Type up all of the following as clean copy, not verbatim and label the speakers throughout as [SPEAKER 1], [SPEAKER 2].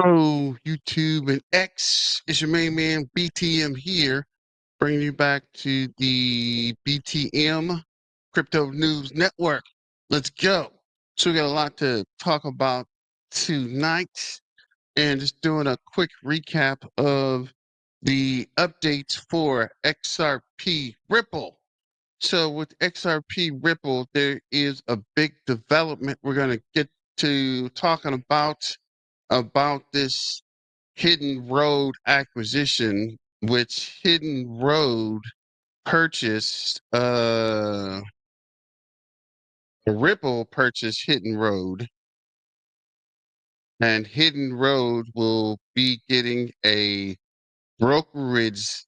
[SPEAKER 1] Hello, YouTube and X. It's your main man, BTM here, bringing you back to the BTM Crypto News Network. Let's go. So we got a lot to talk about tonight, and just doing a quick recap of the updates for XRP Ripple. So with XRP Ripple, there is a big development we're going to get to talking about this Hidden Road acquisition, which Hidden Road purchased Ripple purchased Hidden Road, and Hidden Road will be getting a brokerage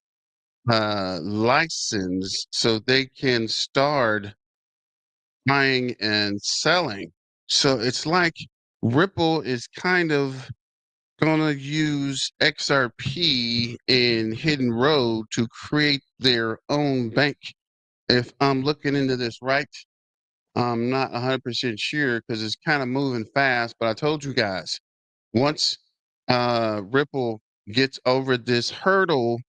[SPEAKER 1] license so they can start buying and selling. So it's like Ripple is kind of gonna use XRP in Hidden Road to create their own bank. If I'm looking into this right, I'm not 100% sure because it's kind of moving fast. But I told you guys, once Ripple gets over this hurdle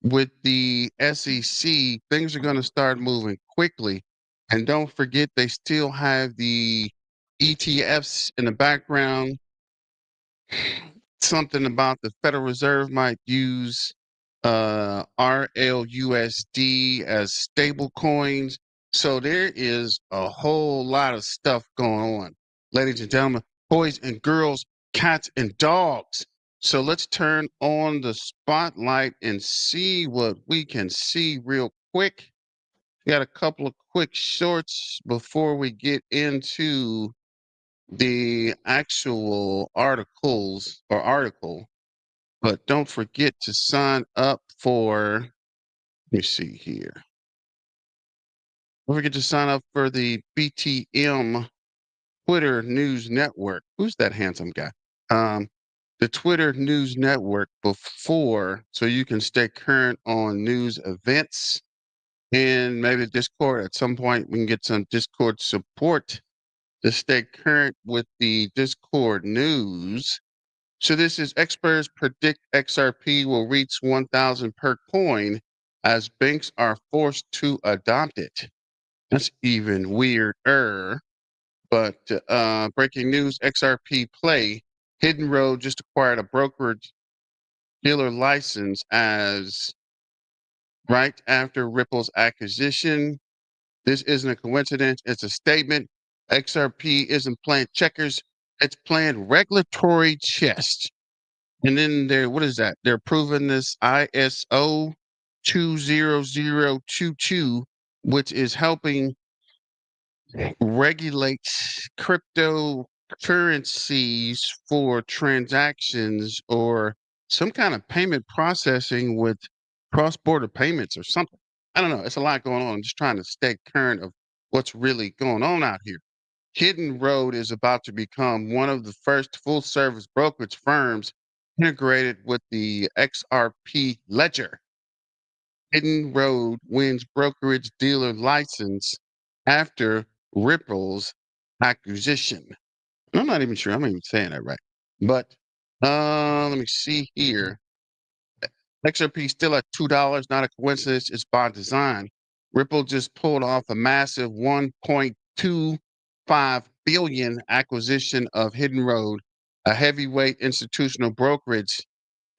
[SPEAKER 1] with the SEC, things are going to start moving quickly. And don't forget, they still have the ETFs in the background. Something about the Federal Reserve might use RLUSD as stable coins. So there is a whole lot of stuff going on, ladies and gentlemen, boys and girls, cats and dogs. So let's turn on the spotlight and see what we can see real quick. Got a couple of quick shorts before we get into the actual article, but don't forget to sign up for, let me see here. Don't forget to sign up for the BTM Twitter News Network. Who's that handsome guy? The Twitter News Network so you can stay current on news events, and maybe Discord at some point. We can get some Discord support to stay current with the Discord news. So this is experts predict XRP will reach 1,000 per coin as banks are forced to adopt it. That's even weirder. But breaking news: XRP Play Hidden Road just acquired a brokerage dealer license as right after Ripple's acquisition. This isn't a coincidence; it's a statement. XRP isn't playing checkers; it's playing regulatory chess. And then what is that? They're proving this ISO 20022, which is helping regulate cryptocurrencies for transactions or some kind of payment processing with cross-border payments or something. I don't know. It's a lot going on. I'm just trying to stay current of what's really going on out here. Hidden Road is about to become one of the first full-service brokerage firms integrated with the XRP ledger. Hidden Road wins brokerage dealer license after Ripple's acquisition. I'm not even sure. I'm not even saying that right. But let me see here. XRP still at $2, not a coincidence. It's by design. Ripple just pulled off a massive 1.25 billion acquisition of Hidden Road, a heavyweight institutional brokerage,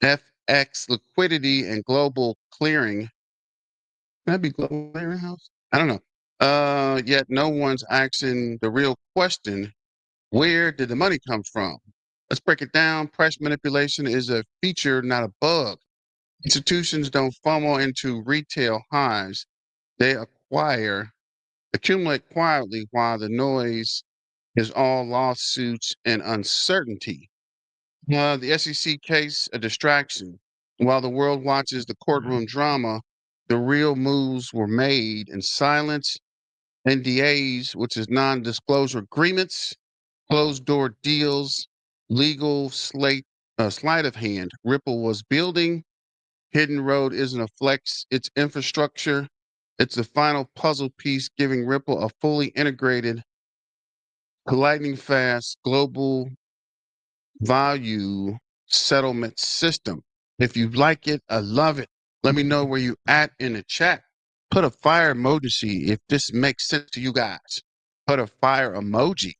[SPEAKER 1] FX liquidity and global clearing. That'd be global clearinghouse. I don't know. Yet no one's asking the real question: where did the money come from? Let's break it down. Price manipulation is a feature, not a bug. Institutions don't funnel into retail hives. They accumulate quietly while the noise is all lawsuits and uncertainty. The SEC case, a distraction. While the world watches the courtroom drama, the real moves were made in silence. NDAs, which is non-disclosure agreements, closed door deals, legal sleight of hand. Ripple was building. Hidden Road isn't a flex, it's infrastructure. It's the final puzzle piece giving Ripple a fully integrated, lightning fast global value settlement system. If you like it, I love it. Let me know where you at in the chat. Put a fire emoji if this makes sense to you guys. Put a fire emoji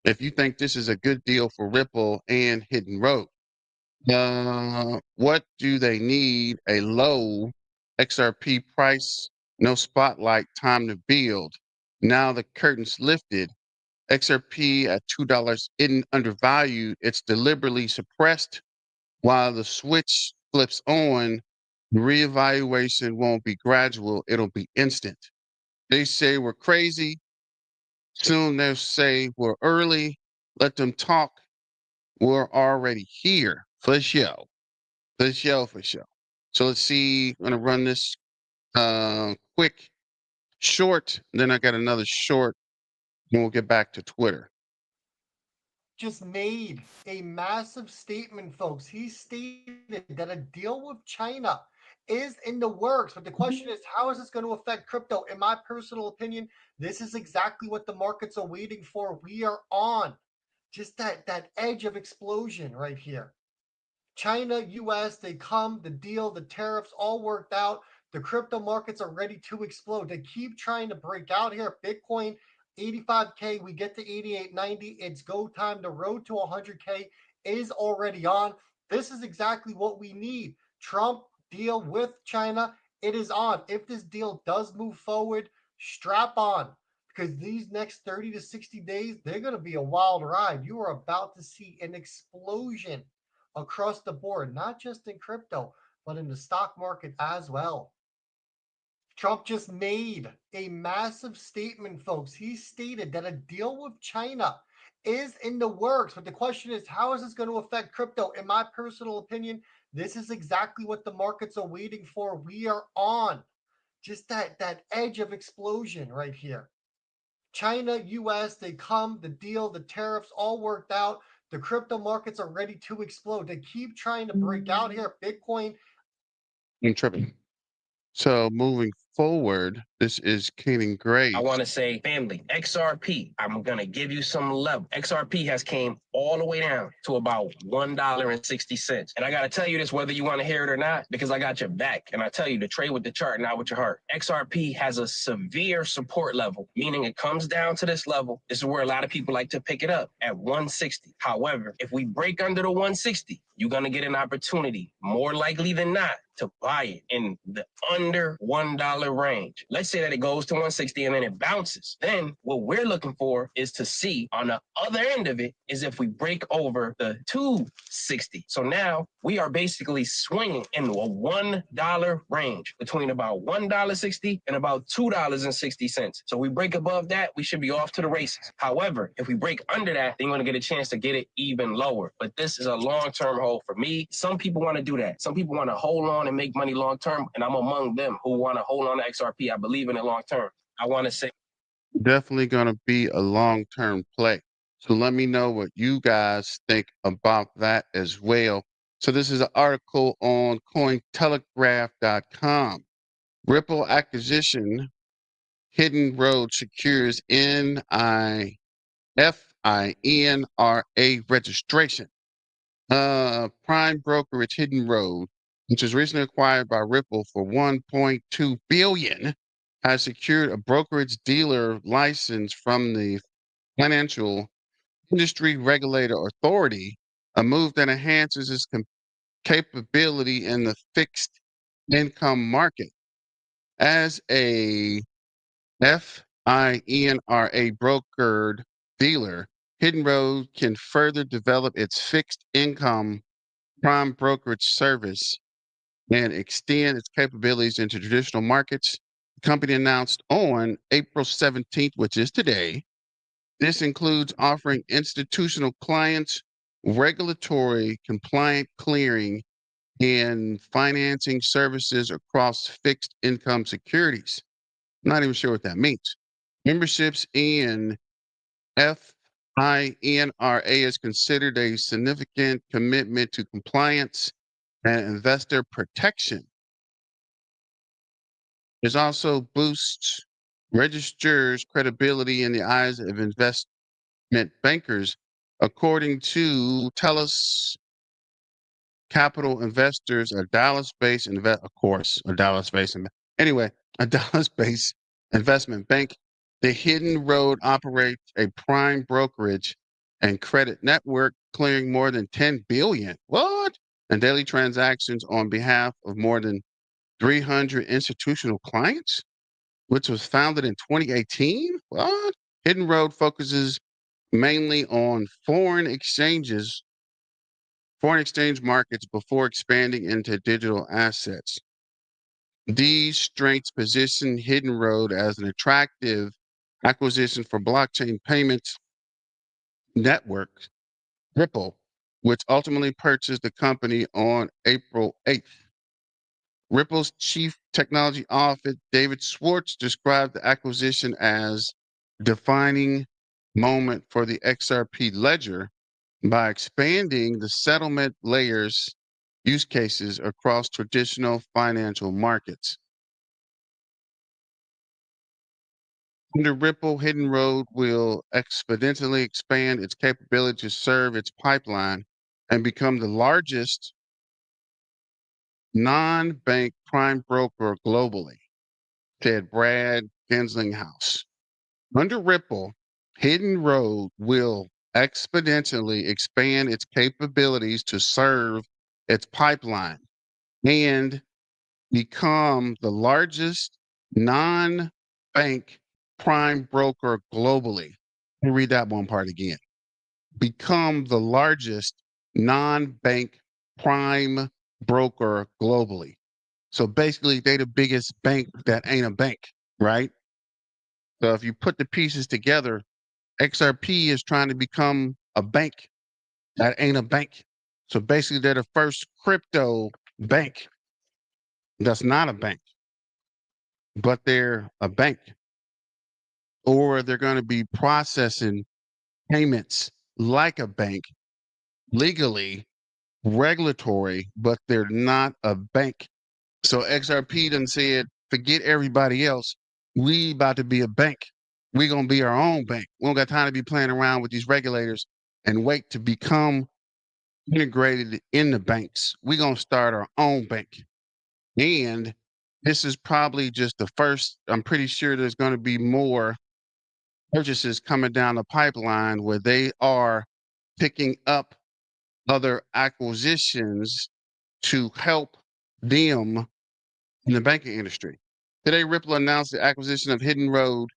[SPEAKER 1] if you think this is a good deal for Ripple and Hidden Road. What do they need? A low XRP price, no spotlight, time to build. Now the curtain's lifted. XRP at $2 isn't undervalued. It's deliberately suppressed while the switch flips on. Reevaluation won't be gradual, it'll be instant. They say we're crazy. Soon they'll say we're early. Let them talk. We're already here. For sure. For sure, for sure. So let's see. I'm gonna run this quick short. Then I got another short, and we'll get back to Twitter.
[SPEAKER 2] Just made a massive statement, folks. He stated that a deal with China is in the works. But the question is, how is this going to affect crypto? In my personal opinion, this is exactly what the markets are waiting for. We are on just that edge of explosion right here. China, US, they come, the deal, the tariffs all worked out. The crypto markets are ready to explode. They keep trying to break out here. Bitcoin, 85K, we get to 88.90. It's go time. The road to 100K is already on. This is exactly what we need. Trump deal with China, it is on. If this deal does move forward, strap on because these next 30 to 60 days, they're going to be a wild ride. You are about to see an explosion across the board, not just in crypto, but in the stock market as well. Trump just made a massive statement, folks. He stated that a deal with China is in the works. But the question is, how is this going to affect crypto? In my personal opinion, this is exactly what the markets are waiting for. We are on just that edge of explosion right here. China, US, they come, the deal, the tariffs all worked out. The crypto markets are ready to explode. They keep trying to break out here. Bitcoin.
[SPEAKER 1] I'm tripping. So moving forward, this is Kanan Gray.
[SPEAKER 3] I want to say, family, XRP, I'm going to give you some level. XRP has came all the way down to about $1.60. And I got to tell you this, whether you want to hear it or not, because I got your back. And I tell you to trade with the chart, not with your heart. XRP has a severe support level, meaning it comes down to this level. This is where a lot of people like to pick it up at 160. However, if we break under the 160, you're going to get an opportunity, more likely than not, to buy it in the under $1 range. Let's say that it goes to 160 and then it bounces. Then what we're looking for is to see on the other end of it is if we break over the 260. So now we are basically swinging in a $1 range between about $1.60 and about $2.60. So we break above that, we should be off to the races. However, if we break under that, then you're going to get a chance to get it even lower. But this is a long-term hold for me. Some people want to do that. Some people want to hold on and make money long term, and I'm among them who want to hold on to XRP. I believe in it long term. I want to say
[SPEAKER 1] Definitely going to be a long-term play. So let me know what you guys think about that as well. So this is an article on cointelegraph.com. Ripple acquisition, Hidden Road secures FINRA registration. Prime brokerage Hidden Road, which was recently acquired by Ripple for 1.2 billion, has secured a brokerage dealer license from the Financial Industry Regulator Authority, a move that enhances its capability in the fixed income market. As a FINRA brokered dealer, Hidden Road can further develop its fixed income prime brokerage service and extend its capabilities into traditional markets. The company announced on April 17th, which is today. This includes offering institutional clients regulatory compliant clearing and financing services across fixed income securities. Not even sure what that means. Memberships in FINRA is considered a significant commitment to compliance and investor protection. It also boosts registrars' credibility in the eyes of investment bankers, according to TELUS capital investors, a Dallas-based anyway, a Dallas-based investment bank. The Hidden Road operates a prime brokerage and credit network, clearing more than 10 billion. What? And daily transactions on behalf of more than 300 institutional clients, which was founded in 2018. What? Hidden Road focuses mainly on foreign exchange markets before expanding into digital assets. These strengths position Hidden Road as an attractive acquisition for blockchain payments network, Ripple, which ultimately purchased the company on April 8th. Ripple's chief technology officer, David Schwartz, described the acquisition as defining moment for the XRP ledger by expanding the settlement layers use cases across traditional financial markets. Under Ripple, Hidden Road will exponentially expand its capability to serve its pipeline and become the largest non-bank prime broker globally, said Brad Genslinghouse. Under Ripple, Hidden Road will exponentially expand its capabilities to serve its pipeline and become the largest non-bank prime broker globally. Let me read that one part again. Become the largest non-bank prime broker globally. So basically, they the biggest bank that ain't a bank, right? So if you put the pieces together, XRP is trying to become a bank that ain't a bank. So basically, they're the first crypto bank that's not a bank, but they're a bank. Or they're going to be processing payments like a bank, legally, regulatory, but they're not a bank. So XRP done said, forget everybody else. We about to be a bank. We gonna be our own bank. We don't got time to be playing around with these regulators and wait to become integrated in the banks. We gonna start our own bank. And this is probably just the first. I'm pretty sure there's gonna be more purchases coming down the pipeline where they are picking up other acquisitions to help them in the banking industry. Today, Ripple announced the acquisition of Hidden Road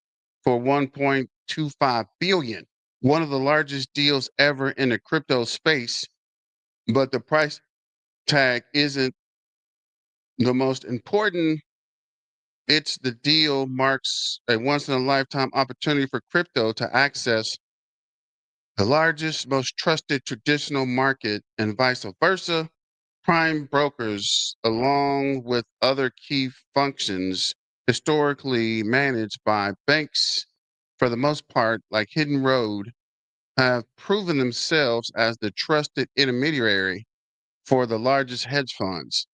[SPEAKER 1] for $1.25 billion, one of the largest deals ever in the crypto space. But the price tag isn't the most important. It's the deal marks a once in a lifetime opportunity for crypto to access the largest, most trusted traditional market and vice versa. Prime brokers, along with other key functions historically managed by banks, for the most part, like Hidden Road, have proven themselves as the trusted intermediary for the largest hedge funds,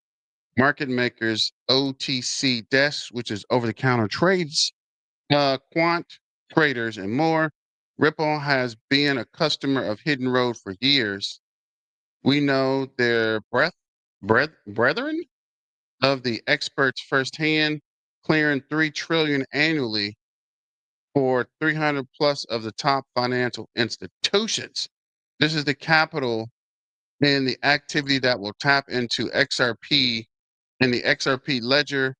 [SPEAKER 1] market makers, OTC desks, which is over the counter trades, quant traders, and more. Ripple has been a customer of Hidden Road for years. We know their brethren of the experts firsthand, clearing 3 trillion annually for 300 plus of the top financial institutions. This is the capital and the activity that will tap into XRP and the XRP ledger,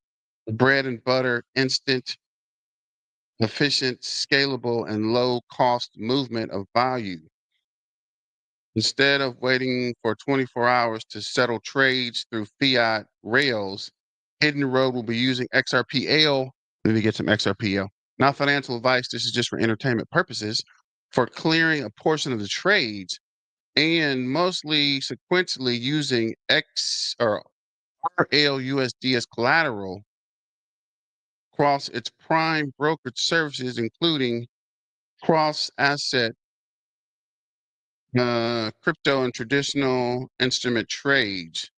[SPEAKER 1] bread and butter, instant, efficient, scalable, and low cost movement of value. Instead of waiting for 24 hours to settle trades through fiat rails, Hidden Road will be using XRPL. Let me get some XRPL. Not financial advice. This is just for entertainment purposes for clearing a portion of the trades and mostly sequentially using X or RLUSD as collateral across its prime brokerage services, including cross asset crypto and traditional instrument trades.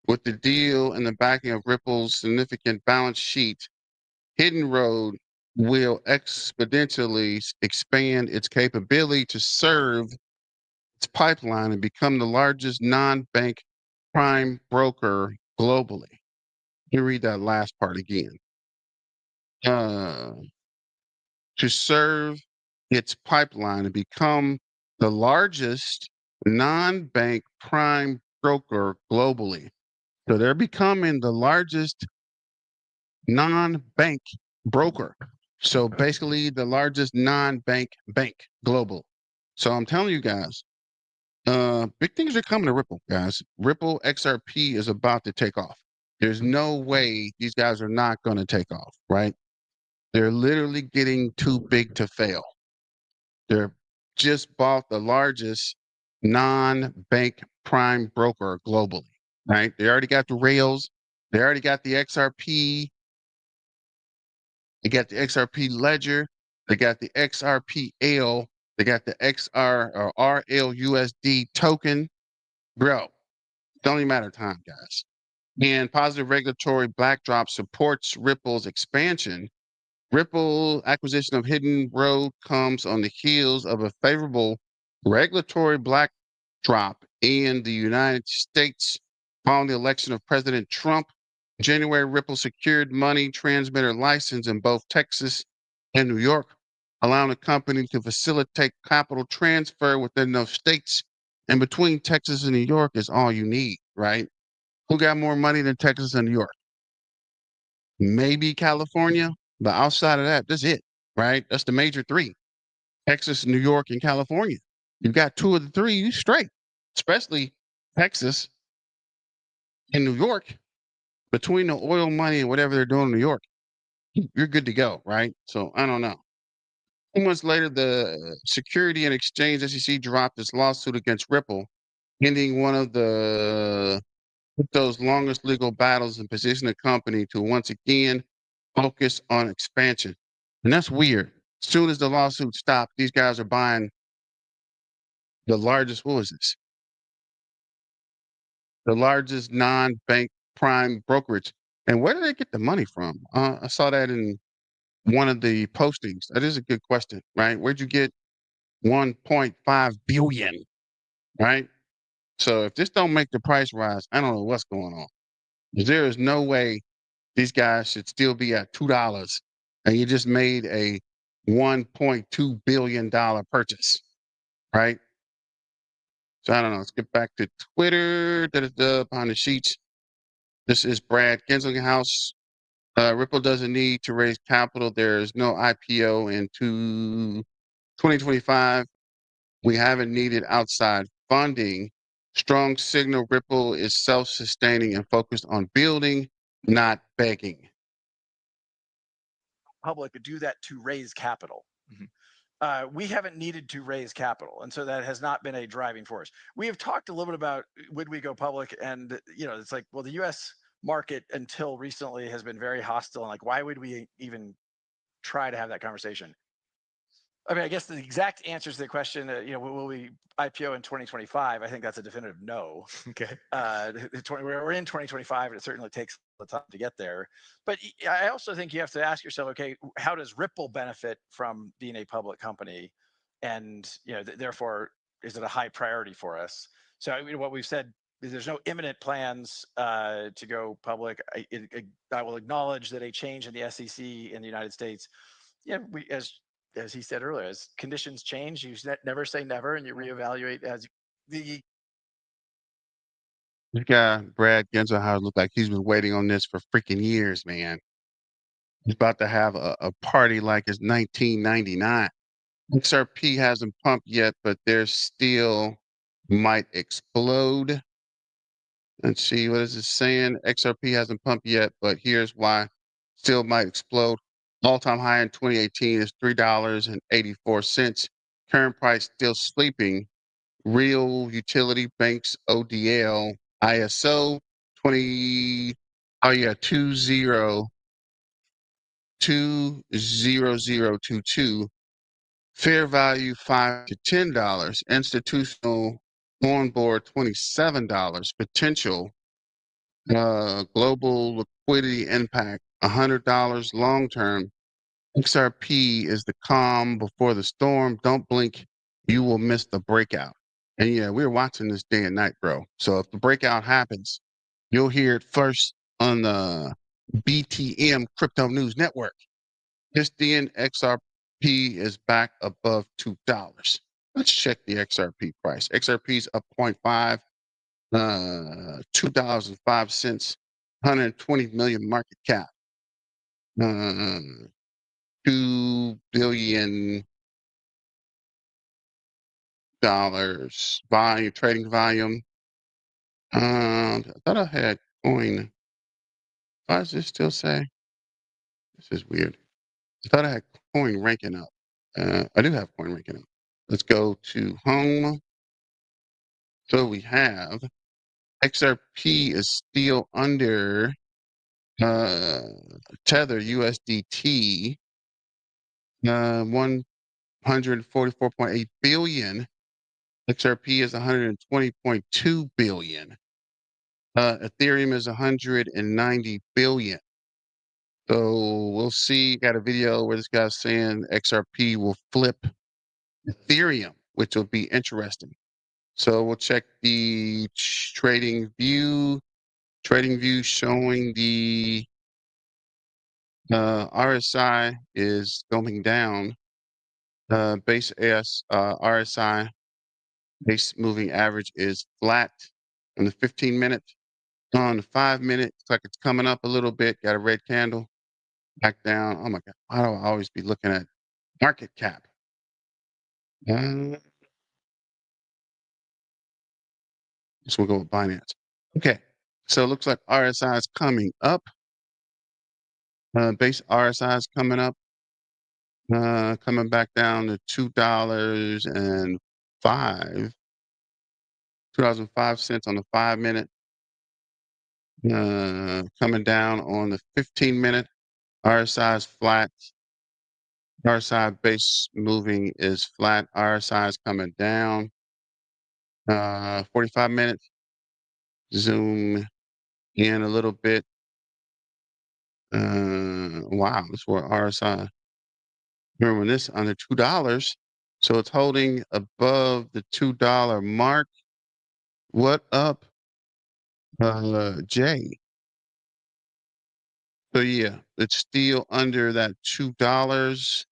[SPEAKER 1] With the deal and the backing of Ripple's significant balance sheet, Hidden Road will exponentially expand its capability to serve its pipeline and become the largest non-bank prime broker globally. Let me read that last part again. To serve its pipeline and become the largest non-bank prime broker globally. So they're becoming the largest non-bank broker. So basically the largest non-bank bank global. So I'm telling you guys, big things are coming to Ripple, guys. Ripple XRP is about to take off. There's no way these guys are not going to take off, right? They're literally getting too big to fail. They're just bought the largest non-bank prime broker globally, right? They already got the rails. They already got the XRP. They got the XRP ledger. They got the XRPL. They got the XR or RLUSD token. Bro, it's only a matter of time, guys. And positive regulatory backdrop supports Ripple's expansion. Ripple acquisition of Hidden Road comes on the heels of a favorable regulatory backdrop in the United States following the election of President Trump. In January, Ripple secured money transmitter license in both Texas and New York, allowing the company to facilitate capital transfer within those states. And between Texas and New York is all you need, right? Who got more money than Texas and New York? Maybe California, but outside of that, that's it, right? That's the major three: Texas, New York, and California. You've got two of the three, you straight, especially Texas and New York. Between the oil money and whatever they're doing in New York, you're good to go, right? So I don't know. 2 months later, the Security and Exchange SEC dropped its lawsuit against Ripple, ending one of those longest legal battles and position the company to once again focus on expansion. And that's weird. As soon as the lawsuit stopped, these guys are buying the largest, what was this? The largest non-bank prime brokerage. And where do they get the money from? I saw that in one of the postings. That is a good question, right? Where'd you get 1.5 billion, right? So if this don't make the price rise, I don't know what's going on. There is no way these guys should still be at $2 and you just made a $1.2 billion purchase, right? So I don't know. Let's get back to Twitter. Behind the sheets. This is Brad Genslinghouse. Ripple doesn't need to raise capital. There's no IPO into 2025. We haven't needed outside funding. Strong signal. Ripple is self-sustaining and focused on building, not begging.
[SPEAKER 4] Public do that to raise capital. We haven't needed to raise capital, and so that has not been a driving force. We have talked a little bit about would we go public, and it's like, well, the U.S. market until recently has been very hostile, and like, why would we even try to have that conversation? I mean, I guess the exact answer to the question, will we IPO in 2025? I think that's a definitive no.
[SPEAKER 5] Okay.
[SPEAKER 4] We're in 2025, and it certainly takes the time to get there. But I also think you have to ask yourself, okay, how does Ripple benefit from being a public company? And, therefore, is it a high priority for us? So what we've said is there's no imminent plans to go public. I will acknowledge that a change in the SEC in the United States, as he said earlier, as conditions change, you never say never, and you reevaluate as the.
[SPEAKER 1] This guy, Brad Genzelhouse, looked like he's been waiting on this for freaking years, man. He's about to have a party like it's 1999. XRP hasn't pumped yet, but there still might explode. Let's see, what is it saying? XRP hasn't pumped yet, but here's why. Still might explode. All-time high in 2018 is $3.84. Current price still sleeping. Real Utility Banks ODL ISO 20022. Fair value $5 to $10. Institutional on board $27. Potential global liquidity impact $100 long term. XRP is the calm before the storm. Don't blink, you will miss the breakout. And yeah, we're watching this day and night, bro. So if the breakout happens, you'll hear it first on the BTM Crypto News Network. This then XRP is back above $2. Let's check the XRP price. XRP is up 0.5, $2.05, 120 million market cap, 2 billion dollars volume, trading volume. I thought I had coin. Why does this still say? This is weird. I thought I had coin ranking up. I do have coin ranking up. Let's go to home. So we have XRP is still under uh, Tether USDT, 144.8 billion. XRP is 120.2 billion. Ethereum is 190 billion. So we'll see. Got a video where this guy's saying XRP will flip Ethereum, which will be interesting. So we'll check the trading view. Trading view showing the RSI is going down. Base RSI, base moving average is flat on the 15-minute. On the 5-minute, it's like it's coming up a little bit. Got a red candle. Back down. Oh my God. Why do I always be looking at market cap? So we'll go with Binance. Okay. So it looks like RSI is coming up. Base RSI is coming up. Coming back down to $2.05. $2.05 on the 5-minute. Coming down on the 15-minute. RSI is flat. RSI base moving is flat. RSI is coming down. 45 minutes. Zoom in a little bit. Wow, that's where RSI. Remember when this under $2, so it's holding above the $2 mark. What up, Jay? So yeah, it's still under that $2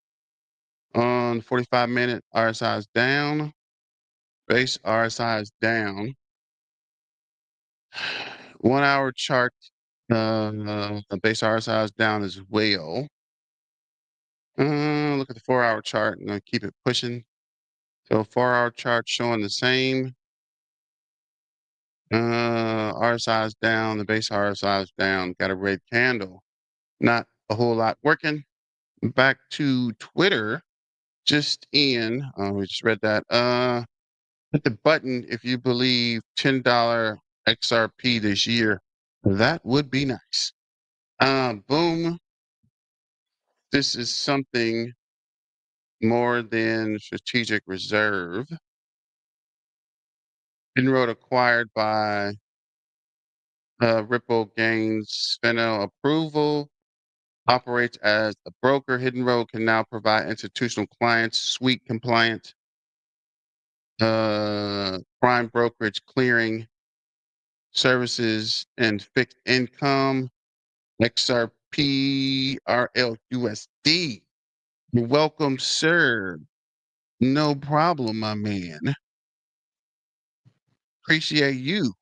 [SPEAKER 1] on 45-minute. RSI is down. Base RSI is down. 1 hour chart. The base RSI is down as well. Look at the 4-hour chart. I'm gonna keep it pushing. So 4-hour chart showing the same. RSI is down. The base RSI is down. Got a red candle. Not a whole lot working. Back to Twitter. Just in. We just read that. Hit the button if you believe $10 XRP this year. That would be nice. Boom. This is something more than strategic reserve. FINRA acquired by Ripple gains FINRA approval. Operates as a broker. Hidden Road can now provide institutional clients suite compliant prime brokerage clearing services and fixed income. XRP RLUSD. You're welcome, sir. No problem, my man. Appreciate you.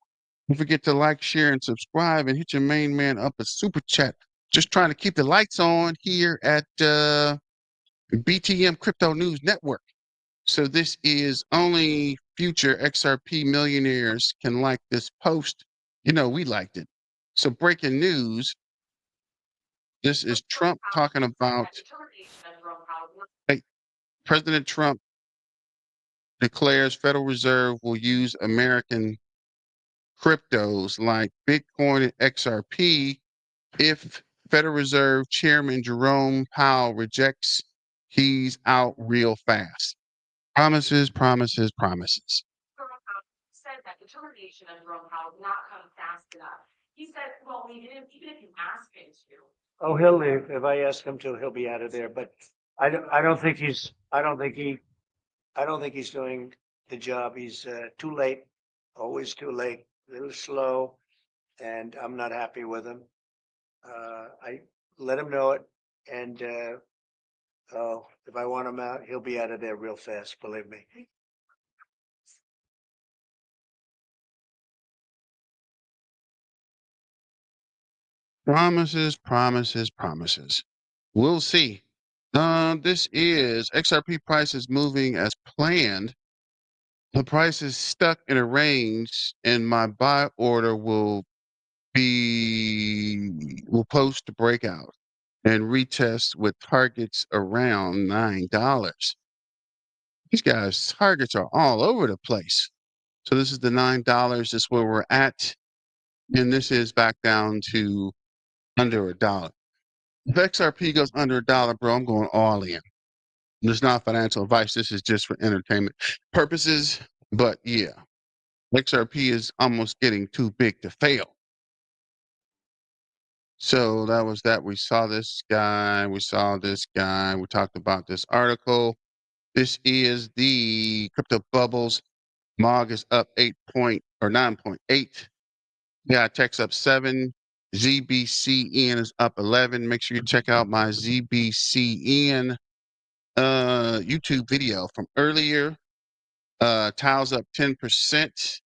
[SPEAKER 1] Don't forget to like, share, and subscribe, and hit your main man up a super chat. Just trying to keep the lights on here at BTM Crypto News Network. So this is only future XRP millionaires can like this post. You know, we liked it. So breaking news. This is Trump talking about President Trump declares Federal Reserve will use American cryptos like Bitcoin and XRP if Federal Reserve Chairman Jerome Powell rejects. He's out real fast. Promises, promises, promises.
[SPEAKER 5] Said that determination of Jerome Powell did not come fast enough. He said, well, we didn't, even if you ask him to.
[SPEAKER 6] Oh, he'll leave. If I ask him to, he'll be out of there. But I don't think he's doing the job. He's too late, always too late, a little slow, and I'm not happy with him. I let him know it, and if I want him out, he'll be out of there real fast, believe me.
[SPEAKER 1] Promises, promises, promises. We'll see. This is XRP prices moving as planned. The price is stuck in a range, and my buy order will post to breakout and retest with targets around $9. These guys' targets are all over the place. So this is the $9. This is where we're at, and this is back down to under a dollar. If XRP goes under a dollar, bro, I'm going all in. This is not financial advice. This is just for entertainment purposes. But yeah, XRP is almost getting too big to fail. So that was that. We saw this guy. We saw this guy. We talked about this article. This is the crypto bubbles. MOG is up 9.8. Yeah, tech's up 7. ZBCN is up 11. Make sure you check out my ZBCN YouTube video from earlier. Tao's up 10%.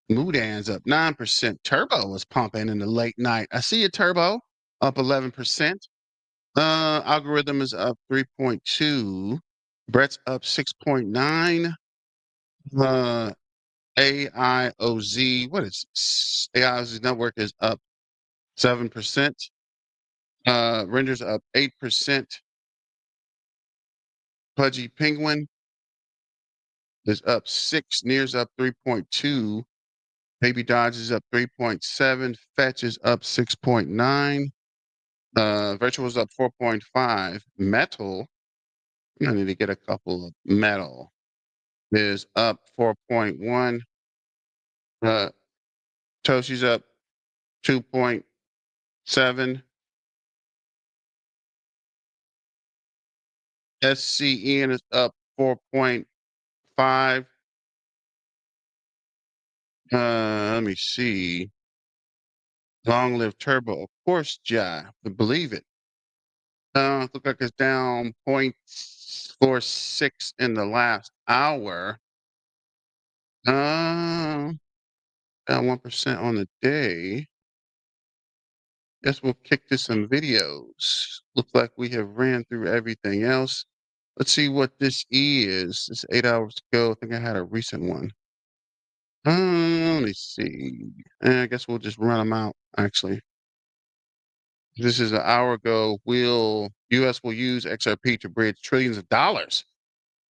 [SPEAKER 1] Mudan's up 9%. Turbo was pumping in the late night. I see a Turbo up 11%. Algorithm is up 3.2. Brett's up 6.9. AIOZ, what is this? AIOZ network is up 7%. Renders up 8%. Pudgy Penguin is up 6. Near's up 3.2. Baby Dodge is up 3.7. Fetch is up 6.9. Virtual is up 4.5. Metal, I need to get a couple of metal, is up 4.1. Toshi's up 2.7. SCN is up 4.5. Let me see. Long live Turbo. Of course, Jai. I believe it. Look like it's down 0.46 in the last hour. Down 1% on the day. Guess we'll kick to some videos. Looks like we have ran through everything else. Let's see what this is. It's 8 hours ago. I think I had a recent one. Let me see. I guess we'll just run them out, actually. This is an hour ago. US will use XRP to bridge trillions of dollars.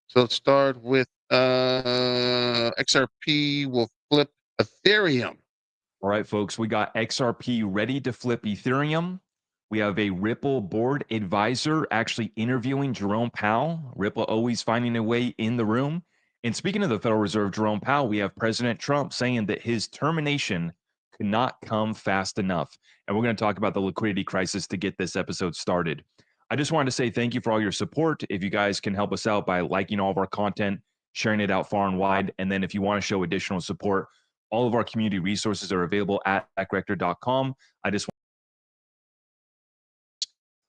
[SPEAKER 1] So let's start with XRP will flip Ethereum.
[SPEAKER 7] All right, folks, we got XRP ready to flip Ethereum. We have a Ripple board advisor actually interviewing Jerome Powell. Ripple always finding a way in the room. And speaking of the Federal Reserve, Jerome Powell, we have President Trump saying that his termination could not come fast enough. And we're going to talk about the liquidity crisis to get this episode started. I just wanted to say thank you for all your support. If you guys can help us out by liking all of our content, sharing it out far and wide, and then if you want to show additional support, all of our community resources are available at backrector.com.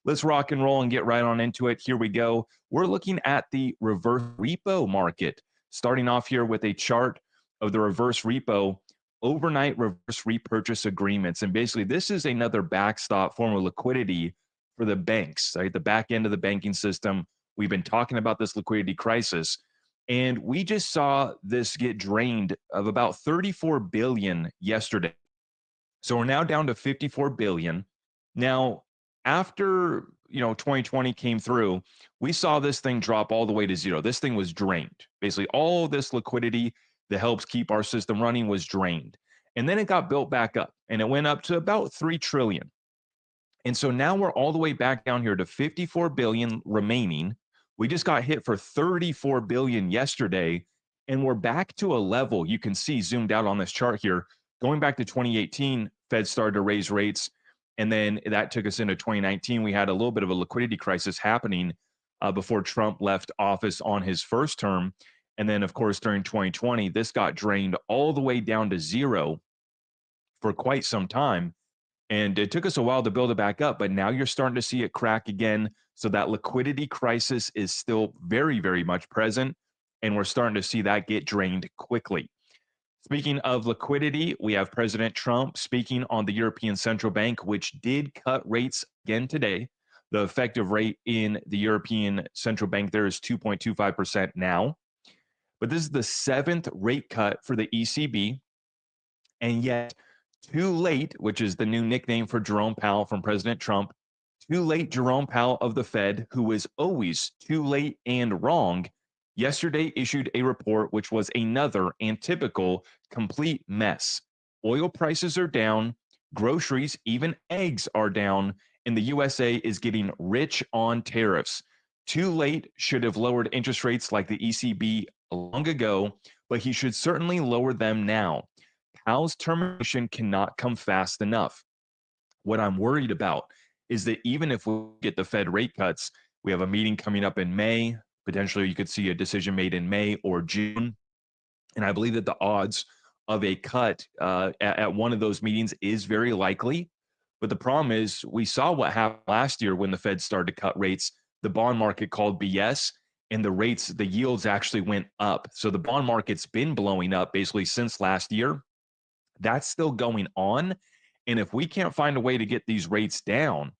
[SPEAKER 7] Let's rock and roll and get right on into it. Here we go. We're looking at the reverse repo market. Starting off here with a chart of the reverse repo, overnight reverse repurchase agreements. And basically, this is another backstop form of liquidity for the banks, right? The back end of the banking system. We've been talking about this liquidity crisis. And we just saw this get drained of about 34 billion yesterday. So we're now down to 54 billion. Now, after 2020 came through, we saw this thing drop all the way to zero. This thing was drained. Basically, all this liquidity that helps keep our system running was drained. And then it got built back up, and it went up to about 3 trillion. And so now we're all the way back down here to 54 billion remaining. We just got hit for 34 billion yesterday, and we're back to a level you can see zoomed out on this chart here. Going back to 2018, Fed started to raise rates, and then that took us into 2019. We had a little bit of a liquidity crisis happening before Trump left office on his first term. And then, of course, during 2020, this got drained all the way down to zero for quite some time. And it took us a while to build it back up, but now you're starting to see it crack again. So that liquidity crisis is still very, very much present. And we're starting to see that get drained quickly. Speaking of liquidity, we have President Trump speaking on the European Central Bank, which did cut rates again today. The effective rate in the European Central Bank there is 2.25% now. But this is the seventh rate cut for the ECB. And yet, too late, which is the new nickname for Jerome Powell from President Trump, too late Jerome Powell of the Fed, who is always too late and wrong, yesterday issued a report which was another and typical complete mess. Oil prices are down, groceries, even eggs are down, and the USA is getting rich on tariffs. Too late should have lowered interest rates like the ECB long ago, but he should certainly lower them now. Powell's termination cannot come fast enough. What I'm worried about is that even if we get the Fed rate cuts, we have a meeting coming up in May. Potentially, you could see a decision made in May or June. And I believe that the odds of a cut at one of those meetings is very likely. But the problem is, we saw what happened last year when the Fed started to cut rates. The bond market called BS, and the yields actually went up. So the bond market's been blowing up basically since last year. That's still going on. And if we can't find a way to get these rates down,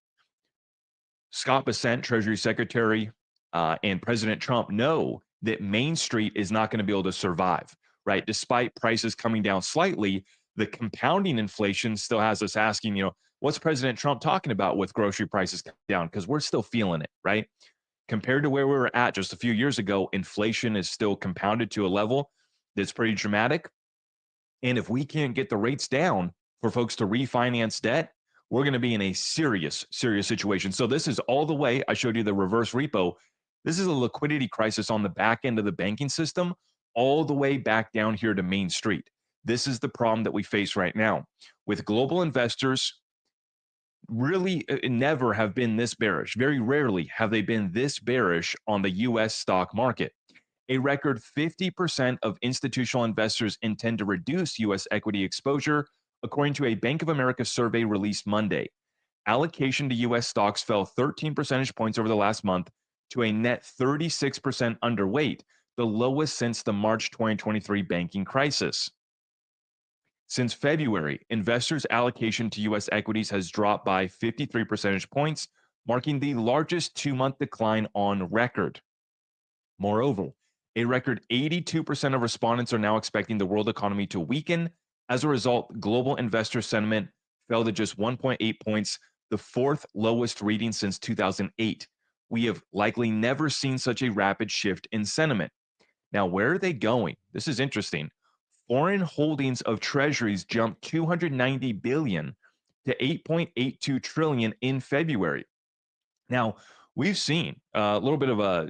[SPEAKER 7] Scott Bessent, Treasury Secretary, and President Trump know that Main Street is not going to be able to survive, right? Despite prices coming down slightly, the compounding inflation still has us asking, what's President Trump talking about with grocery prices down? Because we're still feeling it, right? Compared to where we were at just a few years ago, inflation is still compounded to a level that's pretty dramatic. And if we can't get the rates down for folks to refinance debt, we're going to be in a serious, serious situation. So this is all the way. I showed you the reverse repo. This is a liquidity crisis on the back end of the banking system, all the way back down here to Main Street. This is the problem that we face right now. With global investors, really never have been this bearish. Very rarely have they been this bearish on the US stock market. A record 50% of institutional investors intend to reduce U.S. equity exposure, according to a Bank of America survey released Monday. Allocation to U.S. stocks fell 13 percentage points over the last month to a net 36% underweight, the lowest since the March 2023 banking crisis. Since February, investors' allocation to U.S. equities has dropped by 53 percentage points, marking the largest two-month decline on record. Moreover, a record 82% of respondents are now expecting the world economy to weaken. As a result, global investor sentiment fell to just 1.8 points, the fourth lowest reading since 2008. We have likely never seen such a rapid shift in sentiment. Now, where are they going? This is interesting. Foreign holdings of treasuries jumped 290 billion to 8.82 trillion in February. Now, we've seen a little bit of a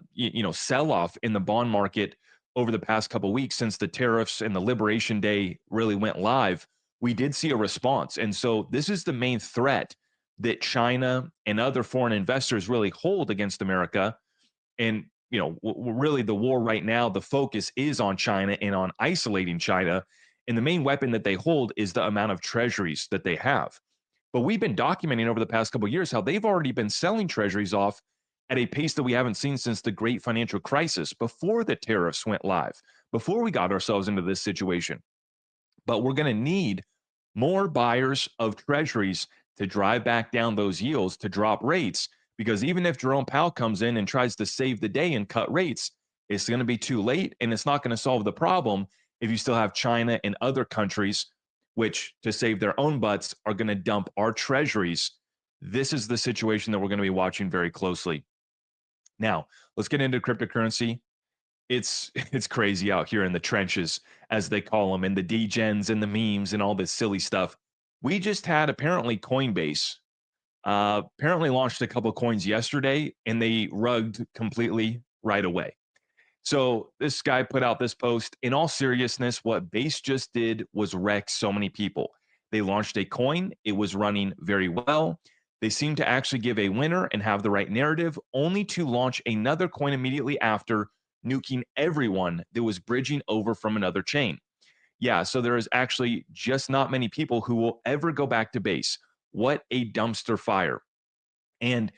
[SPEAKER 7] sell-off in the bond market over the past couple of weeks since the tariffs and the Liberation Day really went live. We did see a response. And so this is the main threat that China and other foreign investors really hold against America. And, really the war right now, the focus is on China and on isolating China. And the main weapon that they hold is the amount of treasuries that they have. But we've been documenting over the past couple of years how they've already been selling treasuries off at a pace that we haven't seen since the great financial crisis, before the tariffs went live, before we got ourselves into this situation. But we're going to need more buyers of treasuries to drive back down those yields, to drop rates, because even if Jerome Powell comes in and tries to save the day and cut rates, it's going to be too late, and it's not going to solve the problem if you still have China and other countries which, to save their own butts, are going to dump our treasuries. This is the situation that we're going to be watching very closely. Now, let's get into cryptocurrency. It's crazy out here in the trenches, as they call them, and the degens and the memes and all this silly stuff. We just had apparently Coinbase apparently launched a couple coins yesterday, and they rugged completely right away. So this guy put out this post. In all seriousness, what Base just did was wreck so many people. They launched a coin. It was running very well. They seemed to actually give a winner and have the right narrative, only to launch another coin immediately after nuking everyone that was bridging over from another chain. Yeah, so there is actually just not many people who will ever go back to base. What a dumpster fire. And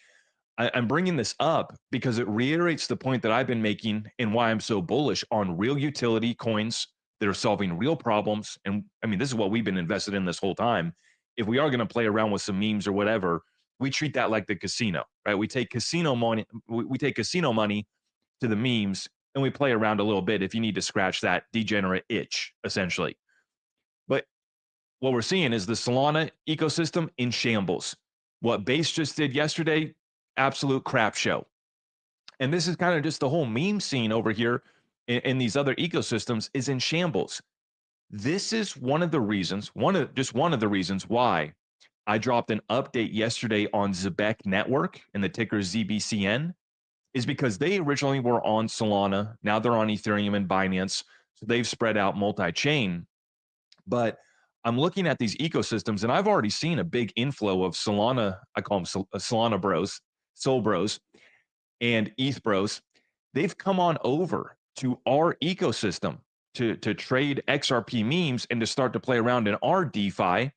[SPEAKER 7] I'm bringing this up because it reiterates the point that I've been making and why I'm so bullish on real utility coins that are solving real problems. And I mean, this is what we've been invested in this whole time. If we are going to play around with some memes or whatever, we treat that like the casino, right? We take casino money, we take casino money to the memes and we play around a little bit if you need to scratch that degenerate itch, essentially. But what we're seeing is the Solana ecosystem in shambles. What Base just did yesterday, absolute crap show. And this is kind of just the whole meme scene over here in these other ecosystems is in shambles. This is one of the reasons, one of the reasons why I dropped an update yesterday on Zebek Network and the ticker ZBCN is because they originally were on Solana. Now they're on Ethereum and Binance. So they've spread out multi-chain. But I'm looking at these ecosystems and I've already seen a big inflow of Solana. I call them Solana bros, Sol bros, and ETH bros. They've come on over to our ecosystem to trade XRP memes and to start to play around in our DeFi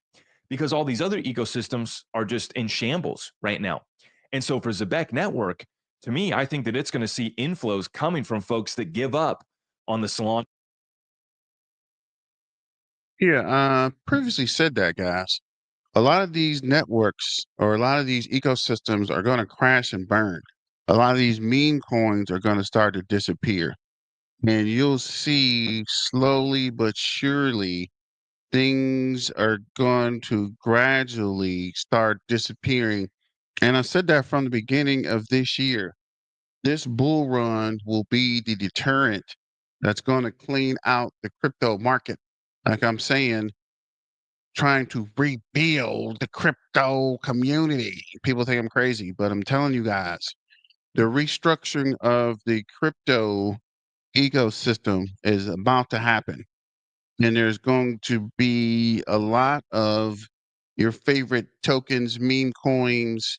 [SPEAKER 7] because all these other ecosystems are just in shambles right now. And so for Zebek Network, to me, I think that it's going to see inflows coming from folks that give up on the Solana.
[SPEAKER 1] Yeah, previously said that, guys. A lot of these networks or a lot of these ecosystems are going to crash and burn. A lot of these meme coins are going to start to disappear. And you'll see slowly but surely things are going to gradually start disappearing. And I said that from the beginning of this year. This bull run will be the deterrent that's going to clean out the crypto market. Like I'm saying, trying to rebuild the crypto community. People think I'm crazy, but I'm telling you guys, the restructuring of the crypto ecosystem is about to happen. And there's going to be a lot of your favorite tokens, meme coins.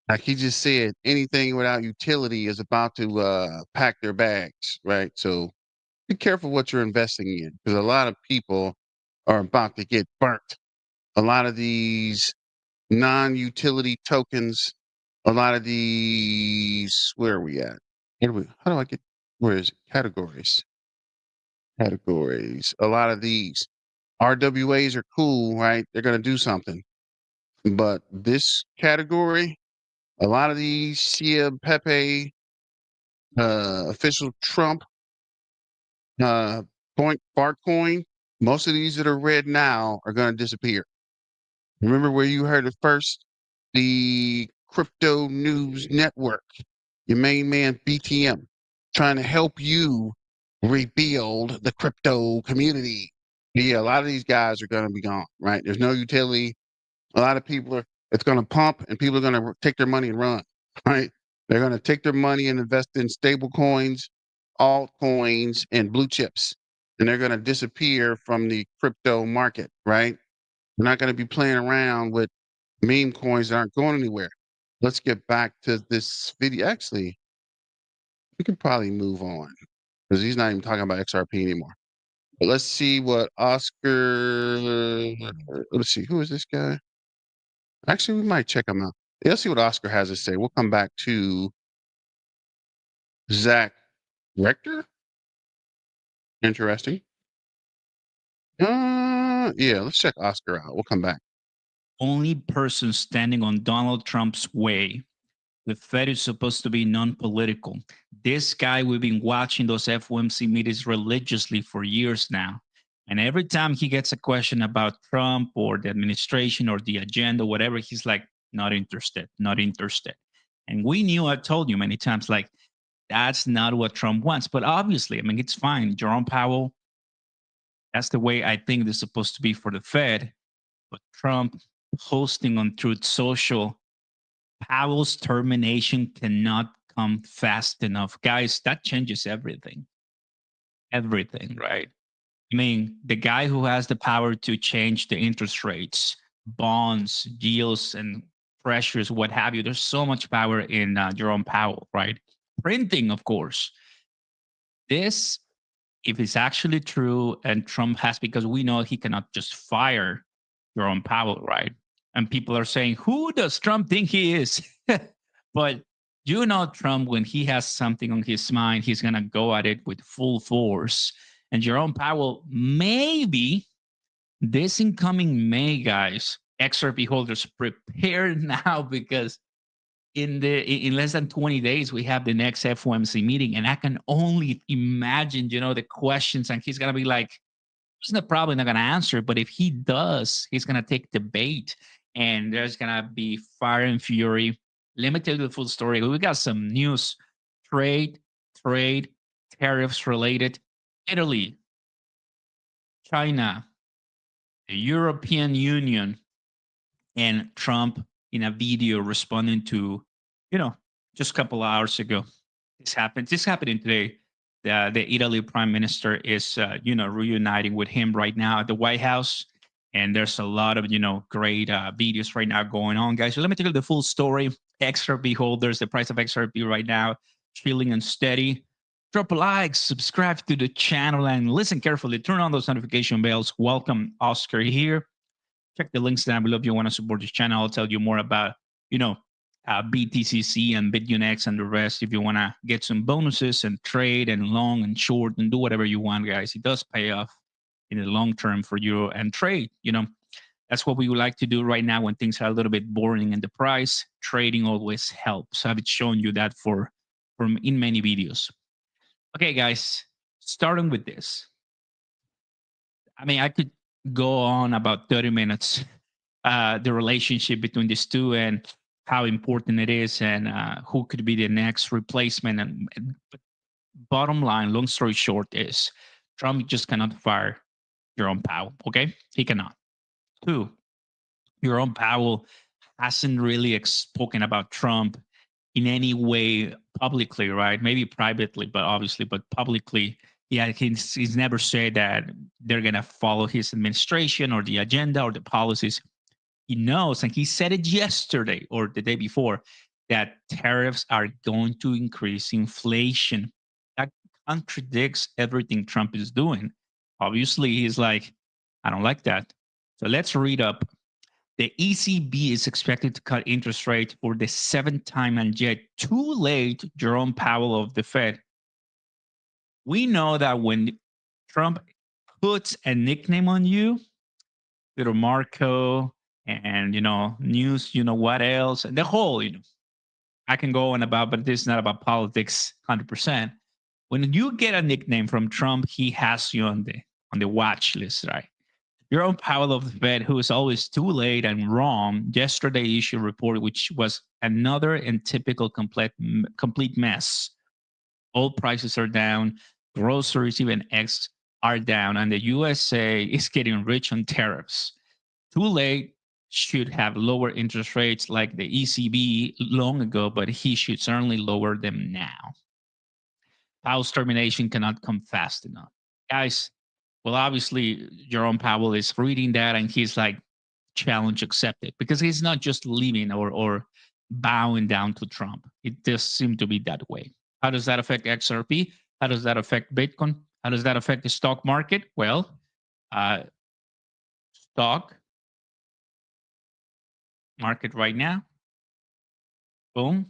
[SPEAKER 1] Like he just said, anything without utility is about to pack their bags, right? So be careful what you're investing in because a lot of people are about to get burnt. A lot of these non-utility tokens, a lot of these, where are we at? How do I get, where is it? Categories. Categories. A lot of these RWAs are cool, right? They're going to do something. But this category, a lot of these Shia, Pepe, official Trump, Point Bartcoin, most of these that are red now are going to disappear. Remember where you heard it first? The Crypto News Network, your main man BTM, trying to help you rebuild the crypto community. Yeah, a lot of these guys are going to be gone, right? There's no utility. A lot of people are, it's going to pump and people are going to take their money and run, right? They're going to take their money and invest in stable coins, altcoins, and blue chips. And they're going to disappear from the crypto market, right? We're not going to be playing around with meme coins that aren't going anywhere. Let's get back to this video. Actually, we could probably move on because he's not even talking about XRP anymore. But let's see what Oscar. Let's see, who is this guy? Actually, we might check him out. Yeah, let's see what Oscar has to say. We'll come back to Zach Rector. Interesting. Yeah, let's check Oscar out. We'll come back.
[SPEAKER 8] Only person standing on Donald Trump's way. The Fed is supposed to be non-political. This guy, we've been watching those FOMC meetings religiously for years now. And every time he gets a question about Trump or the administration or the agenda, whatever, he's like, not interested, not interested. And we knew, I told you many times, like, that's not what Trump wants. But obviously, I mean, it's fine. Jerome Powell, that's the way I think it's supposed to be for the Fed. But Trump posting on Truth Social, Powell's termination cannot come fast enough. Guys, that changes everything. Everything, right? I mean, the guy who has the power to change the interest rates, bonds, yields, and pressures, what have you, there's so much power in Jerome Powell, right? Printing, of course. this, if it's actually true, and Trump has, because we know he cannot just fire Jerome Powell, right? And people are saying, who does Trump think he is? But you know, Trump, when he has something on his mind, he's going to go at it with full force. And Jerome Powell, maybe this incoming May, guys, XRP holders, prepare now, because in less than 20 days we have the next FOMC meeting, and I can only imagine, the questions, and he's gonna be like, he's probably not gonna answer, but if he does, he's gonna take the bait, and there's gonna be fire and fury. Let me tell you the full story. We got some news, trade, tariffs related, Italy, China, the European Union, and Trump in a video responding to, just a couple hours ago. This happened. This happening today. The Italy Prime Minister is, reuniting with him right now at the White House, and there's a lot of, great videos right now going on, guys. So let me tell you the full story. XRP holders, the price of XRP right now, chilling and steady. Drop a like, subscribe to the channel, and listen carefully. Turn on those notification bells. Welcome, Oscar here. Check the links down below if you want to support this channel. I'll tell you more about, BTCC and BitUnex and the rest if you want to get some bonuses and trade and long and short and do whatever you want, guys. It does pay off in the long term for you and trade. That's what we would like to do right now when things are a little bit boring in the price. Trading always helps. I've shown you that in many videos. Okay, guys, starting with this. I mean, I could go on about 30 minutes, the relationship between these two and how important it is, and who could be the next replacement. And bottom line, long story short, is Trump just cannot fire Jerome Powell. Okay, he cannot. Two, Jerome Powell hasn't really spoken about Trump in any way publicly, right? Maybe privately, but obviously, but publicly, yeah, he's never said that they're going to follow his administration or the agenda or the policies. He knows, and he said it yesterday or the day before, that tariffs are going to increase inflation. That contradicts everything Trump is doing. Obviously, he's like, I don't like that. So let's read up. The ECB is expected to cut interest rates for the 7th time, and yet too late, Jerome Powell of the Fed. We know that when Trump puts a nickname on you, little Marco, and news, what else, and the whole, I can go on about, but this is not about politics 100%. When you get a nickname from Trump, he has you on the watch list, right? Jerome Powell of the Fed, who is always too late and wrong, yesterday issued a report which was another and typical complete mess. All prices are down, groceries, even eggs are down, and the USA is getting rich on tariffs. Too late, should have lower interest rates like the ECB long ago, but he should certainly lower them now. Powell's termination cannot come fast enough. Guys, well, obviously, Jerome Powell is reading that, and he's like, challenge accepted, because he's not just leaving or bowing down to Trump. It does seem to be that way. How does that affect XRP? How does that affect Bitcoin? How does that affect the stock market? Well, stock market right now, boom,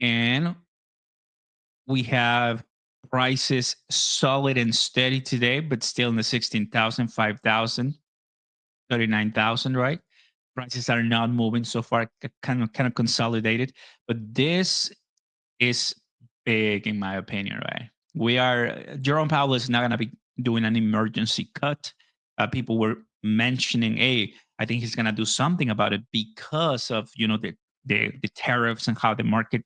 [SPEAKER 8] and we have prices solid and steady today, but still in the 16,000, 5,000, 39,000, right? Prices are not moving so far, kind of consolidated, but this is big in my opinion, right? Jerome Powell is not going to be doing an emergency cut. People were mentioning, hey, I think he's going to do something about it because of, the tariffs and how the market,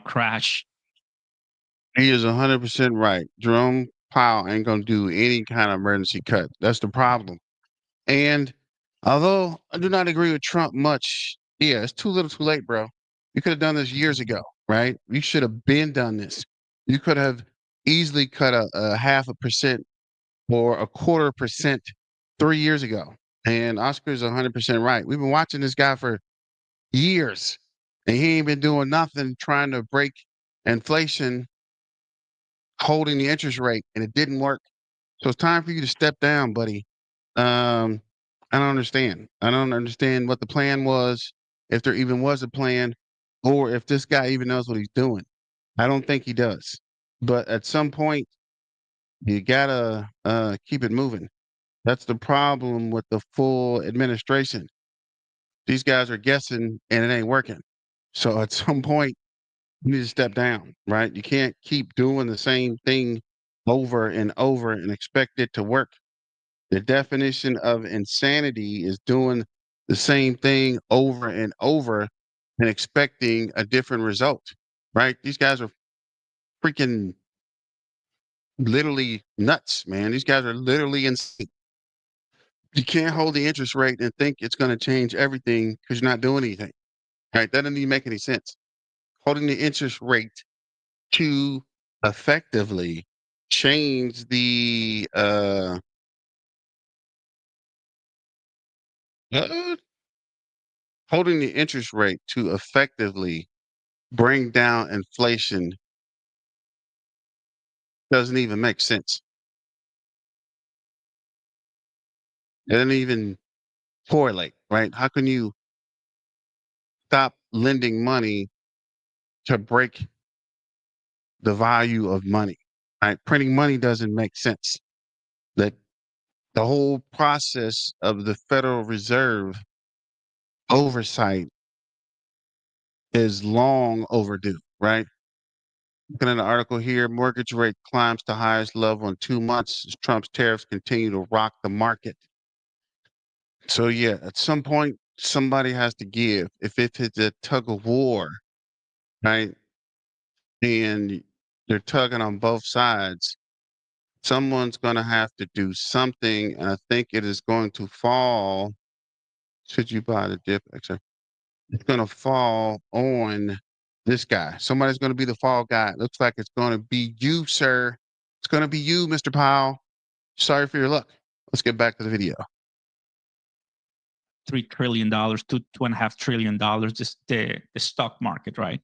[SPEAKER 8] crash.
[SPEAKER 1] He is 100% right. Jerome Powell ain't going to do any kind of emergency cut. That's the problem. And although I do not agree with Trump much, yeah, it's too little too late, bro. You could have done this years ago, right? You should have been done this. You could have easily cut a 0.5% or 0.25% 3 years ago. And Oscar's 100% right. We've been watching this guy for years, and he ain't been doing nothing trying to break inflation holding the interest rate, and it didn't work. So it's time for you to step down, buddy. I don't understand. I don't understand what the plan was, if there even was a plan, or if this guy even knows what he's doing. I don't think he does. But at some point, you gotta keep it moving. That's the problem with the full administration. These guys are guessing and it ain't working. So at some point, you need to step down, right? You can't keep doing the same thing over and over and expect it to work. The definition of insanity is doing the same thing over and over and expecting a different result, right? These guys are freaking literally nuts, man. These guys are literally insane. You can't hold the interest rate and think it's going to change everything because you're not doing anything, right? That doesn't even make any sense. Holding the interest rate to effectively change the uh, holding the interest rate to effectively bring down inflation doesn't even make sense. It doesn't even correlate, right? How can you stop lending money to break the value of money? Right? Printing money doesn't make sense. That the whole process of the Federal Reserve oversight is long overdue, right? Looking at an article here, mortgage rate climbs to highest level in 2 months as Trump's tariffs continue to rock the market. So yeah, at some point, somebody has to give. If it's a tug of war, right, and they're tugging on both sides, someone's going to have to do something, and I think it is going to fall. Should you buy the dip? Actually, it's going to fall on this guy. Somebody's going to be the fall guy. It looks like it's going to be you, sir. It's going to be you, Mr. Powell. Sorry for your luck. Let's get back to the video.
[SPEAKER 8] $3 trillion to $2.5 trillion, just the stock market, right?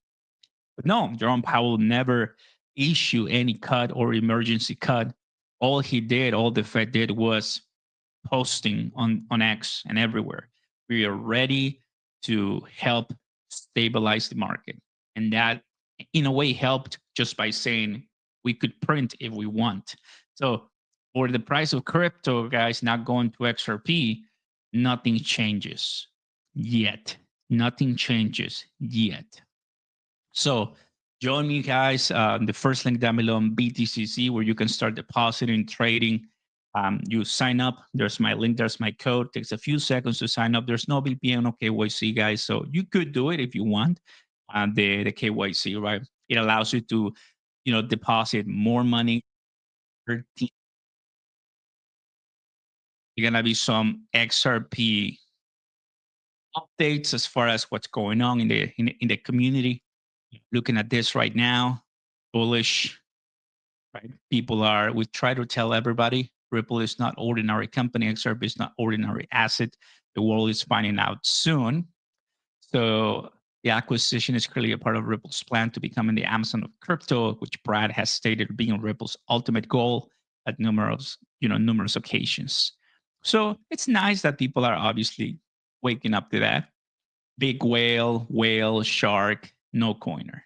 [SPEAKER 8] But no, Jerome Powell never issue any cut or emergency cut. All he did, all the Fed did was posting on X and everywhere. We are ready to help stabilize the market. And that in a way helped just by saying we could print if we want. So for the price of crypto, guys, not going to XRP, nothing changes yet. Nothing changes yet. So join me, guys. The first link down below on BTCC, where you can start depositing, trading. You sign up. There's my link. There's my code. It takes a few seconds to sign up. There's no VPN or KYC, guys. So you could do it if you want. The KYC, right? It allows you to, deposit more money. You're gonna be some XRP updates as far as what's going on in the community. Looking at this right now, bullish, right? We try to tell everybody Ripple is not ordinary company, XRP is not ordinary asset. The world is finding out soon. So the acquisition is clearly a part of Ripple's plan to becoming the Amazon of crypto, which Brad has stated being Ripple's ultimate goal at numerous occasions. So it's nice that people are obviously waking up to that. Big whale, shark, no coiner.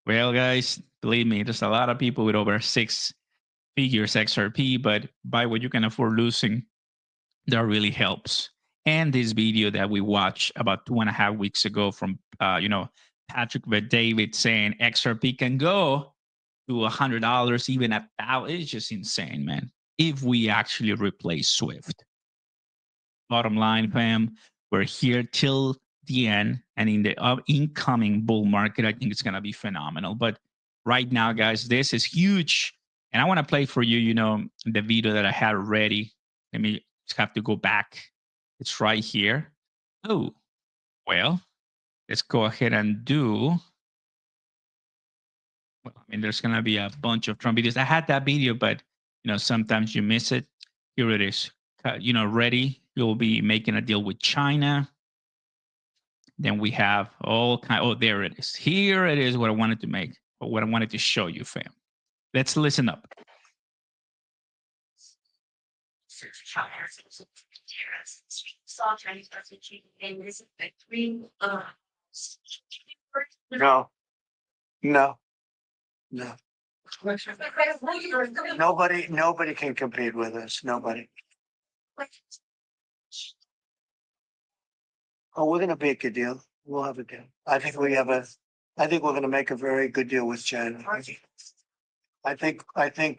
[SPEAKER 8] Well, guys, believe me, there's a lot of people with over 6 figures XRP, but buy what you can afford losing. That really helps. And this video that we watched about 2.5 weeks ago from, Patrick David saying XRP can go to $100, even $1,000. It's just insane, man. If we actually replace Swift. Bottom line, fam, we're here till the end, and in the incoming bull market, I think it's going to be phenomenal. But right now, guys, this is huge. And I want to play for you, the video that I had ready. Let me just have to go back. It's right here. Oh, well, let's go ahead and do. Well, I mean, there's going to be a bunch of Trump videos. I had that video, but, sometimes you miss it. Here it is. Ready. You'll be making a deal with China. Then we have all kind. Oh, there it is. Here it is. What I wanted to make, or what I wanted to show you, fam. Let's listen up.
[SPEAKER 6] No, no, no. Nobody can compete with us. Nobody. Oh, we're gonna make a deal. We'll have a deal. I think we're gonna make a very good deal with China. I think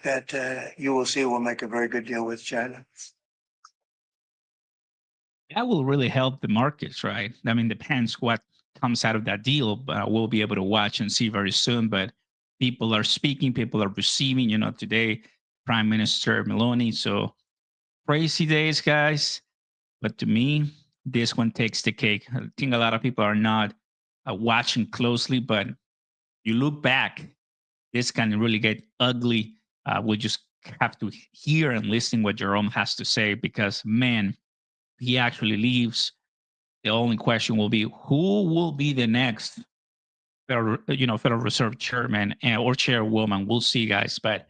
[SPEAKER 6] that you will see we'll make a very good deal with China.
[SPEAKER 8] That will really help the markets, right? I mean, depends what comes out of that deal, but we'll be able to watch and see very soon. But people are speaking, people are receiving, today, Prime Minister Meloni. So crazy days, guys. But to me, this one takes the cake. I think a lot of people are not watching closely, but you look back, this can really get ugly. We just have to hear and listen what Jerome has to say because, man, he actually leaves. The only question will be who will be the next Federal Reserve chairman or chairwoman. We'll see, guys, but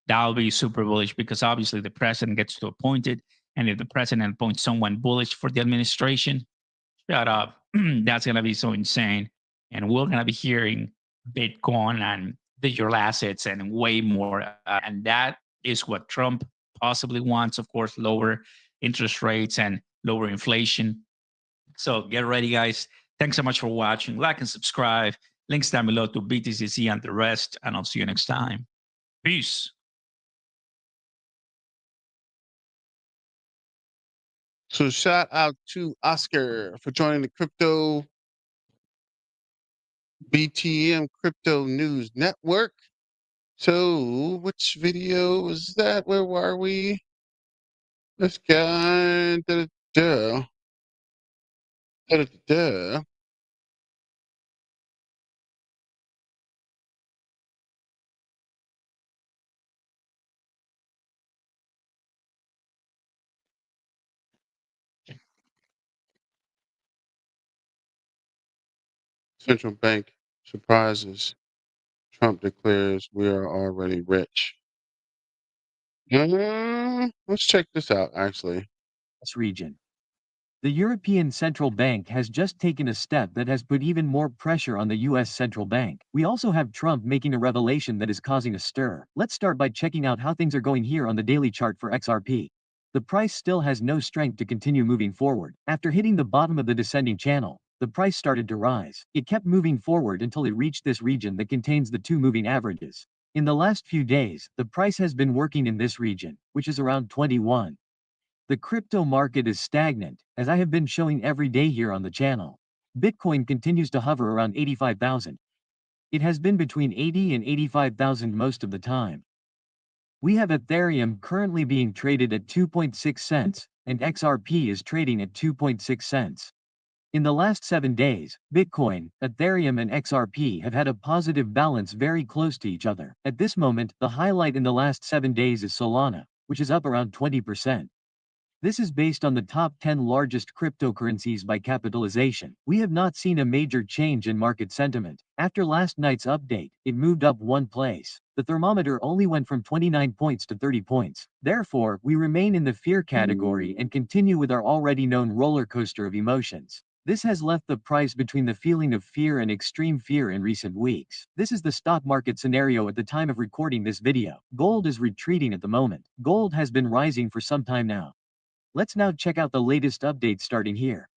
[SPEAKER 8] that'll be super bullish because obviously the president gets to appoint it, and if the president appoints someone bullish for the administration, shut up. That's gonna be so insane, and we're gonna be hearing Bitcoin and digital assets and way more, and that is what Trump possibly wants. Of course, lower interest rates and lower inflation. So get ready, guys. Thanks so much for watching. Like and subscribe. Links down below to BTCC and the rest. And I'll see you next time. Peace.
[SPEAKER 1] So shout out to Oscar for joining the Crypto BTM Crypto News Network. So which video was that? Where were we? This guy. Da, da, da, da, da. Central bank surprises. Trump declares we are already rich. Let's check this out, actually.
[SPEAKER 9] Region. The European Central Bank has just taken a step that has put even more pressure on the US Central Bank. We also have Trump making a revelation that is causing a stir. Let's start by checking out how things are going here on the daily chart for XRP. The price still has no strength to continue moving forward. After hitting the bottom of the descending channel, the price started to rise. It kept moving forward until it reached this region that contains the two moving averages. In the last few days, the price has been working in this region, which is around 21. The crypto market is stagnant, as I have been showing every day here on the channel. Bitcoin continues to hover around 85,000. It has been between 80 and 85,000 most of the time. We have Ethereum currently being traded at 2.6 cents, and XRP is trading at 2.6 cents. In the last 7 days, Bitcoin, Ethereum and XRP have had a positive balance very close to each other. At this moment, the highlight in the last 7 days is Solana, which is up around 20%. This is based on the top 10 largest cryptocurrencies by capitalization. We have not seen a major change in market sentiment. After last night's update, it moved up one place. The thermometer only went from 29 points to 30 points. Therefore, we remain in the fear category and continue with our already known roller coaster of emotions. This has left the price between the feeling of fear and extreme fear in recent weeks. This is the stock market scenario at the time of recording this video. Gold is retreating at the moment. Gold has been rising for some time now. Let's now check out the latest updates starting here.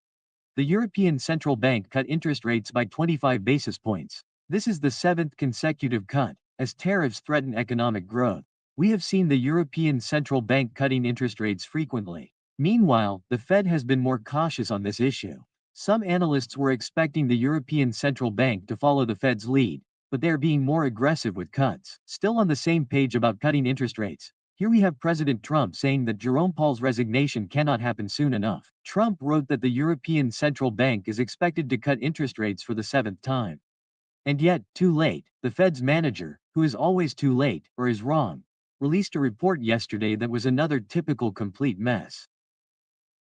[SPEAKER 9] The European Central Bank cut interest rates by 25 basis points. This is the 7th consecutive cut, as tariffs threaten economic growth. We have seen the European Central Bank cutting interest rates frequently. Meanwhile, the Fed has been more cautious on this issue. Some analysts were expecting the European Central Bank to follow the Fed's lead, but they are being more aggressive with cuts. Still on the same page about cutting interest rates. Here we have President Trump saying that Jerome Powell's resignation cannot happen soon enough. Trump wrote that the European Central Bank is expected to cut interest rates for the 7th time. And yet, too late, the Fed's manager, who is always too late, or is wrong, released a report yesterday that was another typical complete mess.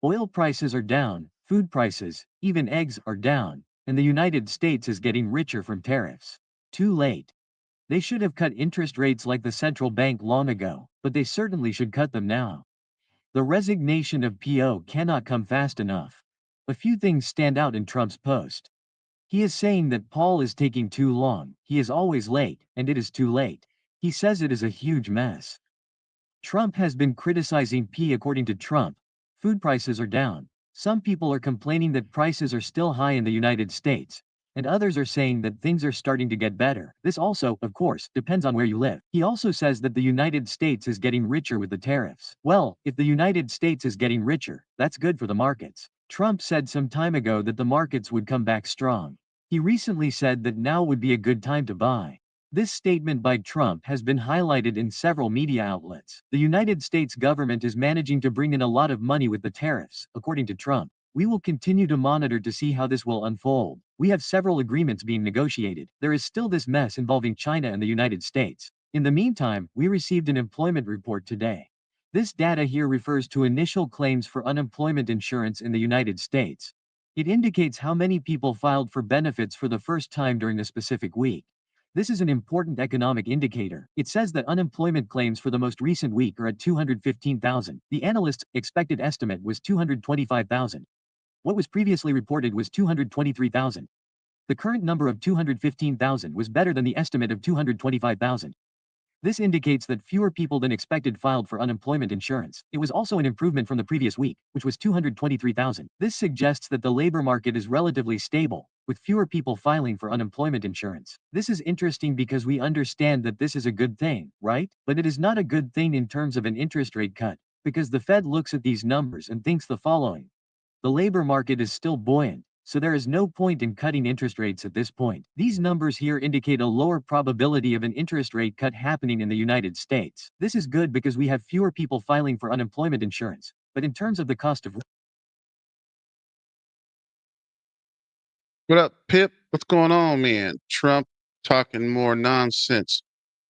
[SPEAKER 9] Oil prices are down, food prices, even eggs are down, and the United States is getting richer from tariffs. Too late. They should have cut interest rates like the central bank long ago, but they certainly should cut them now. The resignation of PO cannot come fast enough. A few things stand out in Trump's post. He is saying that Paul is taking too long, he is always late, and it is too late. He says it is a huge mess. Trump has been criticizing P. According to Trump, food prices are down. Some people are complaining that prices are still high in the United States, and others are saying that things are starting to get better. This also, of course, depends on where you live. He also says that the United States is getting richer with the tariffs. Well, if the United States is getting richer, that's good for the markets. Trump said some time ago that the markets would come back strong. He recently said that now would be a good time to buy. This statement by Trump has been highlighted in several media outlets. The United States government is managing to bring in a lot of money with the tariffs, according to Trump. We will continue to monitor to see how this will unfold. We have several agreements being negotiated. There is still this mess involving China and the United States. In the meantime, we received an employment report today. This data here refers to initial claims for unemployment insurance in the United States. It indicates how many people filed for benefits for the first time during a specific week. This is an important economic indicator. It says that unemployment claims for the most recent week are at 215,000. The analyst's expected estimate was 225,000. What was previously reported was 223,000. The current number of 215,000 was better than the estimate of 225,000. This indicates that fewer people than expected filed for unemployment insurance. It was also an improvement from the previous week, which was 223,000. This suggests that the labor market is relatively stable, with fewer people filing for unemployment insurance. This is interesting because we understand that this is a good thing, right? But it is not a good thing in terms of an interest rate cut, because the Fed looks at these numbers and thinks the following. The labor market is still buoyant, so there is no point in cutting interest rates at this point. These numbers here indicate a lower probability of an interest rate cut happening in the United States. This is good because we have fewer people filing for unemployment insurance, but in terms of the cost of...
[SPEAKER 1] What up, Pip? What's going on, man? Trump talking more nonsense.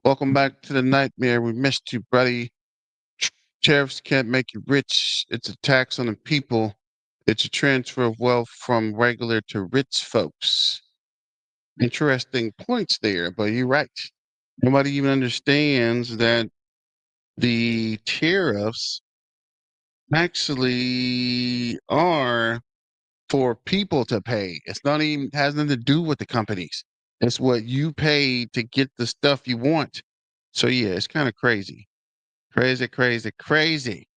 [SPEAKER 1] Welcome back to the nightmare. We missed you, buddy. Tariffs can't make you rich. It's a tax on the people. It's a transfer of wealth from regular to rich folks. Interesting points there, but you're right. Nobody even understands that the tariffs actually are for people to pay. It's not even has nothing to do with the companies. It's what you pay to get the stuff you want. So yeah, it's kind of crazy. Crazy, crazy, crazy.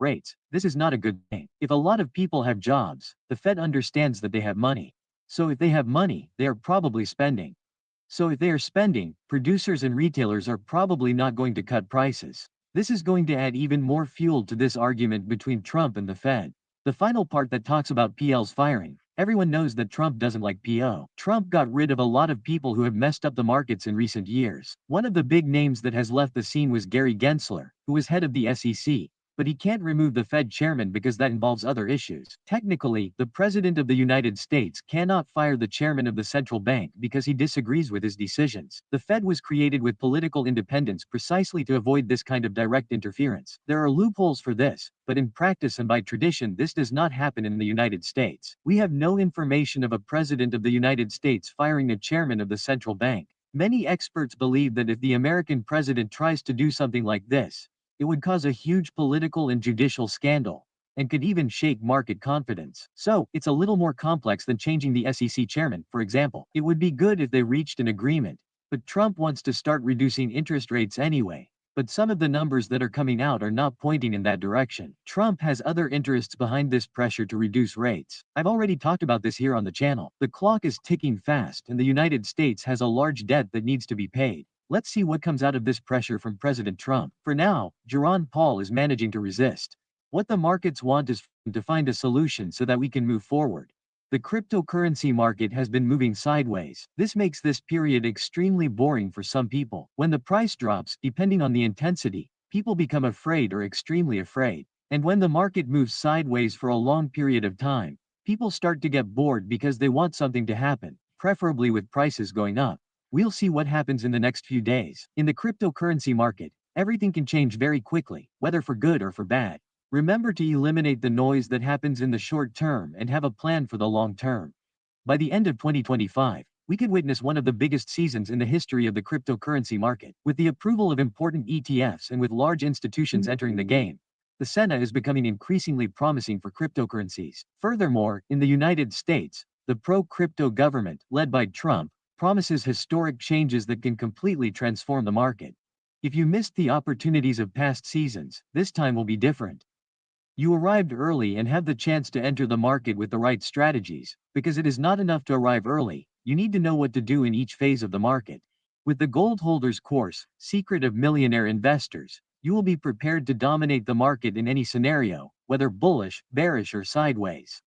[SPEAKER 9] rates. This is not a good thing. If a lot of people have jobs, the Fed understands that they have money. So if they have money, they are probably spending. So if they are spending, producers and retailers are probably not going to cut prices. This is going to add even more fuel to this argument between Trump and the Fed. The final part that talks about PL's firing. Everyone knows that Trump doesn't like PO. Trump got rid of a lot of people who have messed up the markets in recent years. One of the big names that has left the scene was Gary Gensler, who was head of the SEC. But he can't remove the Fed chairman because that involves other issues. Technically, the President of the United States cannot fire the chairman of the central bank because he disagrees with his decisions. The Fed was created with political independence precisely to avoid this kind of direct interference. There are loopholes for this, but in practice and by tradition this does not happen in the United States. We have no information of a President of the United States firing a chairman of the central bank. Many experts believe that if the American president tries to do something like this, it would cause a huge political and judicial scandal, and could even shake market confidence. So, it's a little more complex than changing the SEC chairman, for example. It would be good if they reached an agreement, but Trump wants to start reducing interest rates anyway. But some of the numbers that are coming out are not pointing in that direction. Trump has other interests behind this pressure to reduce rates. I've already talked about this here on the channel. The clock is ticking fast and the United States has a large debt that needs to be paid. Let's see what comes out of this pressure from President Trump. For now, Jerome Powell is managing to resist. What the markets want is to find a solution so that we can move forward. The cryptocurrency market has been moving sideways. This makes this period extremely boring for some people. When the price drops, depending on the intensity, people become afraid or extremely afraid. And when the market moves sideways for a long period of time, people start to get bored because they want something to happen, preferably with prices going up. We'll see what happens in the next few days. In the cryptocurrency market, everything can change very quickly, whether for good or for bad. Remember to eliminate the noise that happens in the short term and have a plan for the long term. By the end of 2025, we could witness one of the biggest seasons in the history of the cryptocurrency market. With the approval of important ETFs and with large institutions entering the game, the SENA is becoming increasingly promising for cryptocurrencies. Furthermore, in the United States, the pro-crypto government, led by Trump, promises historic changes that can completely transform the market. If you missed the opportunities of past seasons, this time will be different. You arrived early and have the chance to enter the market with the right strategies, because it is not enough to arrive early, you need to know what to do in each phase of the market. With the Gold Holders course, Secret of Millionaire Investors, you will be prepared to dominate the market in any scenario, whether bullish, bearish, or sideways.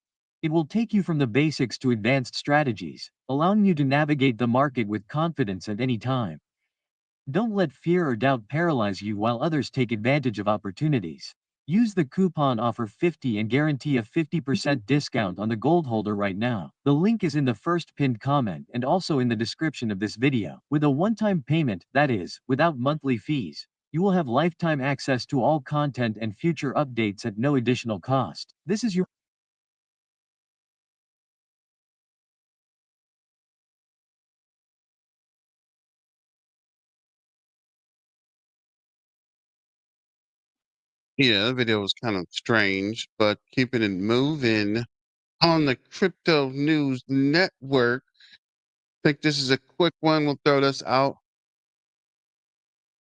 [SPEAKER 9] It will take you from the basics to advanced strategies, allowing you to navigate the market with confidence at any time. Don't let fear or doubt paralyze you while others take advantage of opportunities. Use the coupon offer 50 and guarantee a 50% discount on the Gold Holder right now. The link is in the first pinned comment and also in the description of this video. With a one-time payment, that is, without monthly fees, you will have lifetime access to all content and future updates at no additional cost. This is your
[SPEAKER 1] Yeah, the video was kind of strange, but keeping it moving on the Crypto News Network. I think this is a quick one. We'll throw this out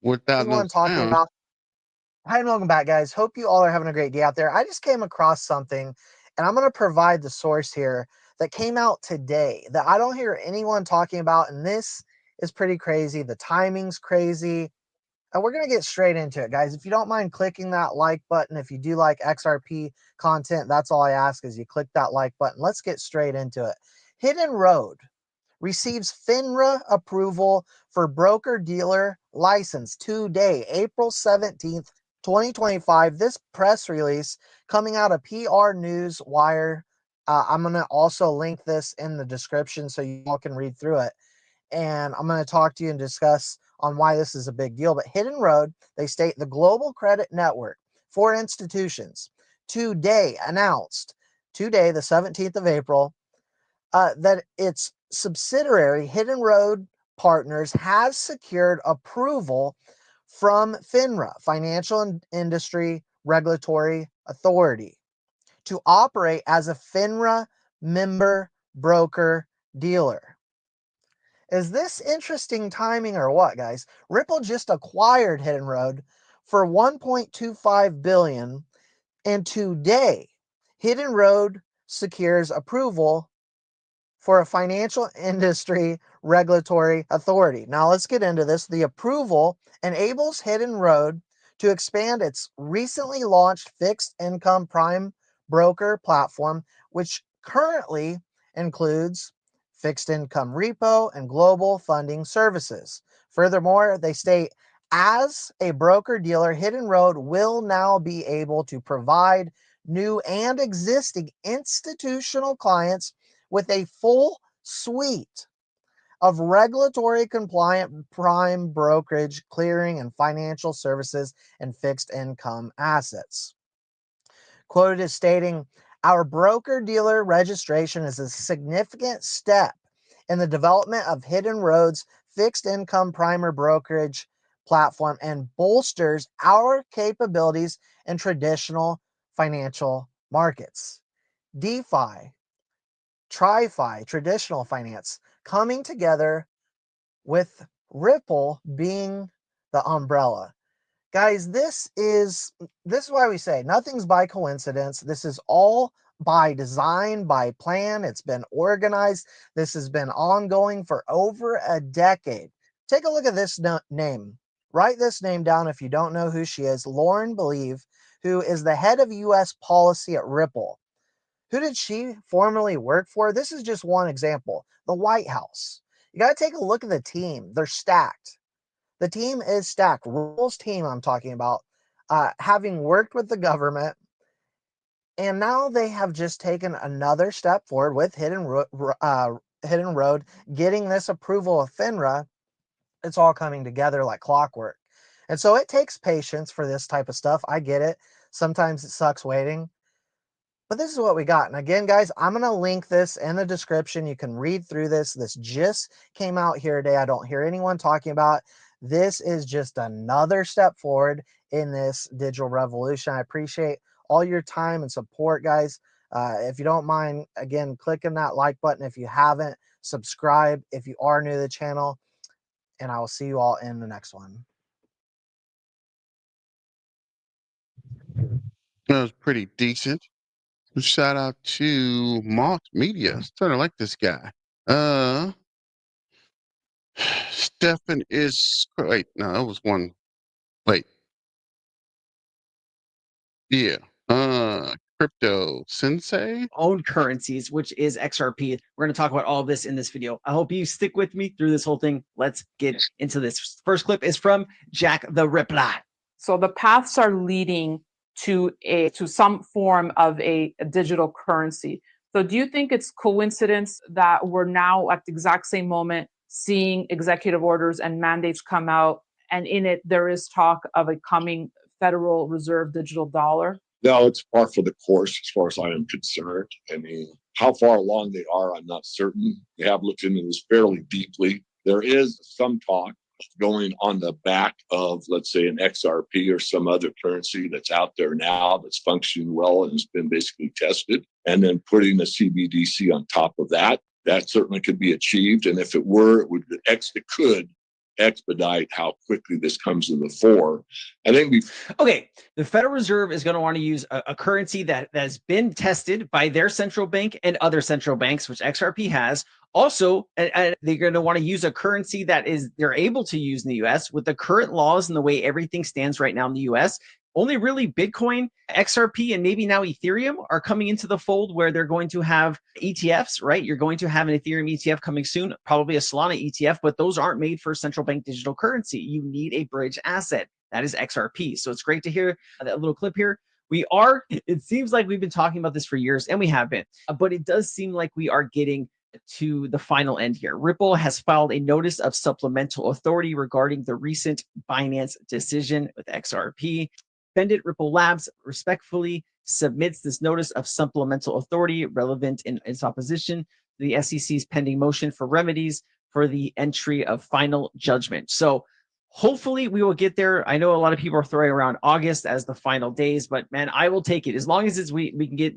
[SPEAKER 1] without no
[SPEAKER 10] Everyone talking
[SPEAKER 1] sound.
[SPEAKER 10] about. Hi and welcome back, guys. Hope you all are having a great day out there. I just came across something, and I'm going to provide the source here that came out today that I don't hear anyone talking about, and this is pretty crazy. The timing's crazy, and we're going to get straight into it, guys. If you don't mind clicking that like button, if you do like XRP content, that's all I ask is you click that like button. Let's get straight into it. Hidden Road receives FINRA approval for broker-dealer license today, April 17th, 2025. This press release coming out of PR News Wire. I'm going to also link this in the description so you all can read through it. And I'm going to talk to you and discuss on why this is a big deal. But Hidden Road, they state the Global Credit Network for Institutions today announced, today, the 17th of April, that its subsidiary, Hidden Road Partners, has secured approval from FINRA, Financial Industry Regulatory Authority, to operate as a FINRA member broker dealer. Is this interesting timing or what, guys? Ripple just acquired Hidden Road for $1.25 billion, and today Hidden Road secures approval for a financial industry regulatory authority. Now let's get into this. The approval enables Hidden Road to expand its recently launched fixed income prime broker platform, which currently includes fixed income repo and global funding services. Furthermore, they state, as a broker dealer, Hidden Road will now be able to provide new and existing institutional clients with a full suite of regulatory compliant prime brokerage, clearing, and financial services and fixed income assets. Quoted as stating, our broker dealer registration is a significant step in the development of Hidden Road's fixed income primer brokerage platform and bolsters our capabilities in traditional financial markets. DeFi, TriFi, traditional finance, coming together with Ripple being the umbrella. Guys, this is why we say nothing's by coincidence. This is all by design, by plan. It's been organized. This has been ongoing for over a decade. Take a look at this name. Write this name down if you don't know who she is. Lauren Believe, who is the head of U.S. policy at Ripple. Who did she formerly work for? This is just one example. The White House. You got to take a look at the team. They're stacked. The team is stacked. Ripple's team, I'm talking about, having worked with the government, and now they have just taken another step forward with Hidden Road, getting this approval of FINRA. It's all coming together like clockwork. And so it takes patience for this type of stuff. I get it. Sometimes it sucks waiting. But this is what we got. And again, guys, I'm going to link this in the description. You can read through this. This just came out here today. I don't hear anyone talking about it. This is just another step forward in this digital revolution. I appreciate all your time and support, guys. If you don't mind, again, clicking that like button if you haven't, subscribe if you are new to the channel, and I will see you all in the next one.
[SPEAKER 1] That was pretty decent. Shout out to Moth Media. Starting to like this guy. Stefan is wait, no, that was one. Wait. Yeah. Crypto Sensei.
[SPEAKER 11] Own currencies, which is XRP. We're going to talk about all of this in this video. I hope you stick with me through this whole thing. Let's get into this. First clip is from Jack the Ripper.
[SPEAKER 12] So the paths are leading to some form of a digital currency. So do you think it's coincidence that we're now at the exact same moment seeing executive orders and mandates come out, and in it there is talk of a coming Federal Reserve digital dollar?
[SPEAKER 13] No, it's par for the course as far as I am concerned. I mean, how far along they are, I'm not certain. They have looked into this fairly deeply. There is some talk going on the back of, let's say, an XRP or some other currency that's out there now that's functioning well and has been basically tested, and then putting a CBDC on top of that. That certainly could be achieved. And if it were, it could expedite how quickly this comes to the fore. I think
[SPEAKER 11] okay, the Federal Reserve is going to want to use a currency that has been tested by their central bank and other central banks, which XRP has. Also, and they're going to want to use a currency that they're able to use in the US with the current laws and the way everything stands right now in the US. Only really Bitcoin, XRP, and maybe now Ethereum are coming into the fold where they're going to have ETFs, right? You're going to have an Ethereum ETF coming soon, probably a Solana ETF, but those aren't made for central bank digital currency. You need a bridge asset. That is XRP. So it's great to hear that little clip here. It seems like we've been talking about this for years, and we have been, but it does seem like we are getting to the final end here. Ripple has filed a notice of supplemental authority regarding the recent Binance decision with XRP. Defendant Ripple Labs respectfully submits this notice of supplemental authority relevant in its opposition to the SEC's pending motion for remedies for the entry of final judgment. So hopefully we will get there. I know a lot of people are throwing around August as the final days, but man, I will take it as long as we can get